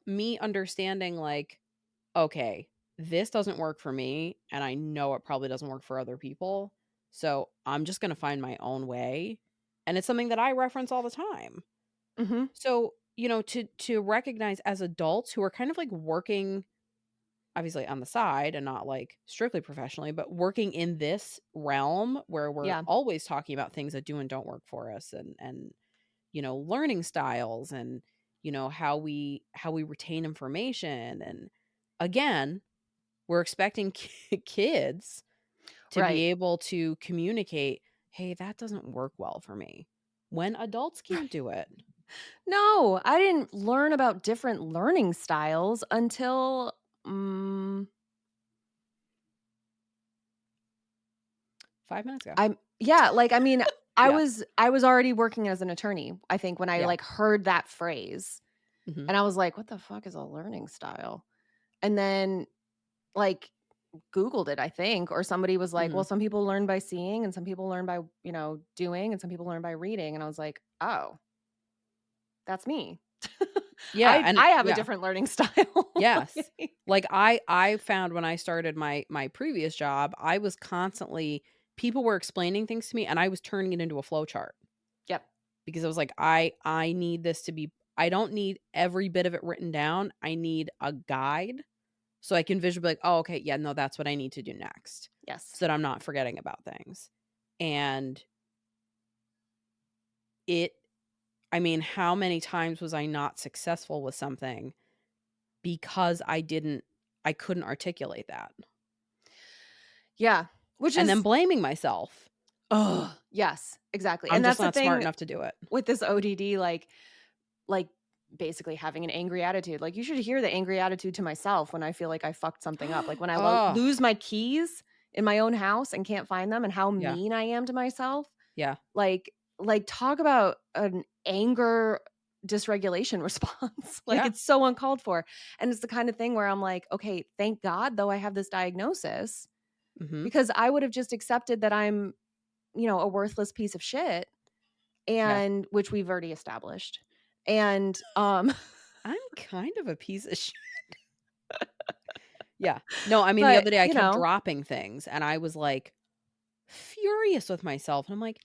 me understanding, like, "Okay, this doesn't work for me, and I know it probably doesn't work for other people, so I'm just gonna find my own way," and it's something that I reference all the time. Hmm. So, to recognize as adults who are kind of, like, working, obviously, on the side and not, like, strictly professionally, but working in this realm where we're Yeah. always talking about things that do and don't work for us and, learning styles and, how we retain information and again, we're expecting kids to be Right. able to communicate, "Hey, that doesn't work well for me," when adults can't do it. No, I didn't learn about different learning styles until, mm, 5 minutes ago. I'm yeah, like, I mean, Yeah. I was already working as an attorney, I think, when I, Yeah. like, heard that phrase, Mhm. and I was like, "What the fuck is a learning style?" And then, like, Googled it, I think, or somebody was like, "Well, Mhm. some people learn by seeing, and some people learn by, doing, and some people learn by reading," and I was like, "Oh, that's me." Yeah, and I have a yeah. different learning style. Yes. Like, I found when I started my previous job, I was constantly people were explaining things to me, and I was turning it into a flow chart Yep. because I was like, I need this to be I don't need every bit of it written down. I need a guide so I can visually be like, "Oh, okay, yeah, no, that's what I need to do next," Yes. so that I'm not forgetting about things. And it I mean, how many times was I not successful with something because I couldn't articulate that? Yeah, which And then is blaming myself. oh yes, exactly, I'm and just that's the not smart thing enough to do it. with this ODD, like, basically having an angry attitude, like, you should hear the angry attitude to myself when I feel like I fucked something up, like, when I Oh, lose my keys in my own house and can't find them and how yeah, mean I am to myself, yeah, talk about an anger dysregulation response, like, yeah, it's so uncalled for, and it's the kind of thing where I'm like, "Okay, thank God, though, I have this diagnosis," mhm, because I would have just accepted that I'm, a worthless piece of shit, yeah. and which we've already established, and, I'm kind of a piece of yeah. No, I mean, the but, other day I kept dropping things, and I was, like, furious with myself, and I'm like,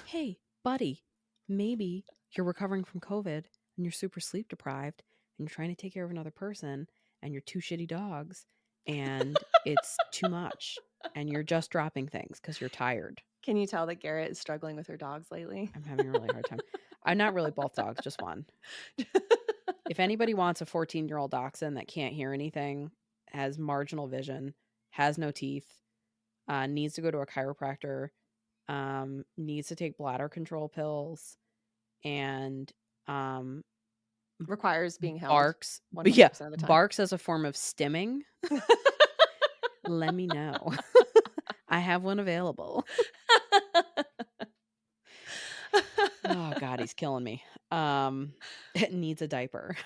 "Hey, buddy, maybe you're recovering from COVID, and you're super sleep deprived, and you're trying to take care of another person, and you're 2 shitty dogs, and it's too much, and you're just dropping things because 'cause you're tired." can you tell that Garrett is struggling with her dogs lately? I'm having a really hard time. I'm not really both dogs, just one. If anybody wants a 14-year-old dachshund that can't hear anything, has marginal vision, has no teeth, needs to go to a chiropractor, needs to take bladder control pills, and um, Requires being held barks, but yeah, 100% of the time. barks as a form of stimming, let me know. I have one available. Oh god, he's killing me. It needs a diaper.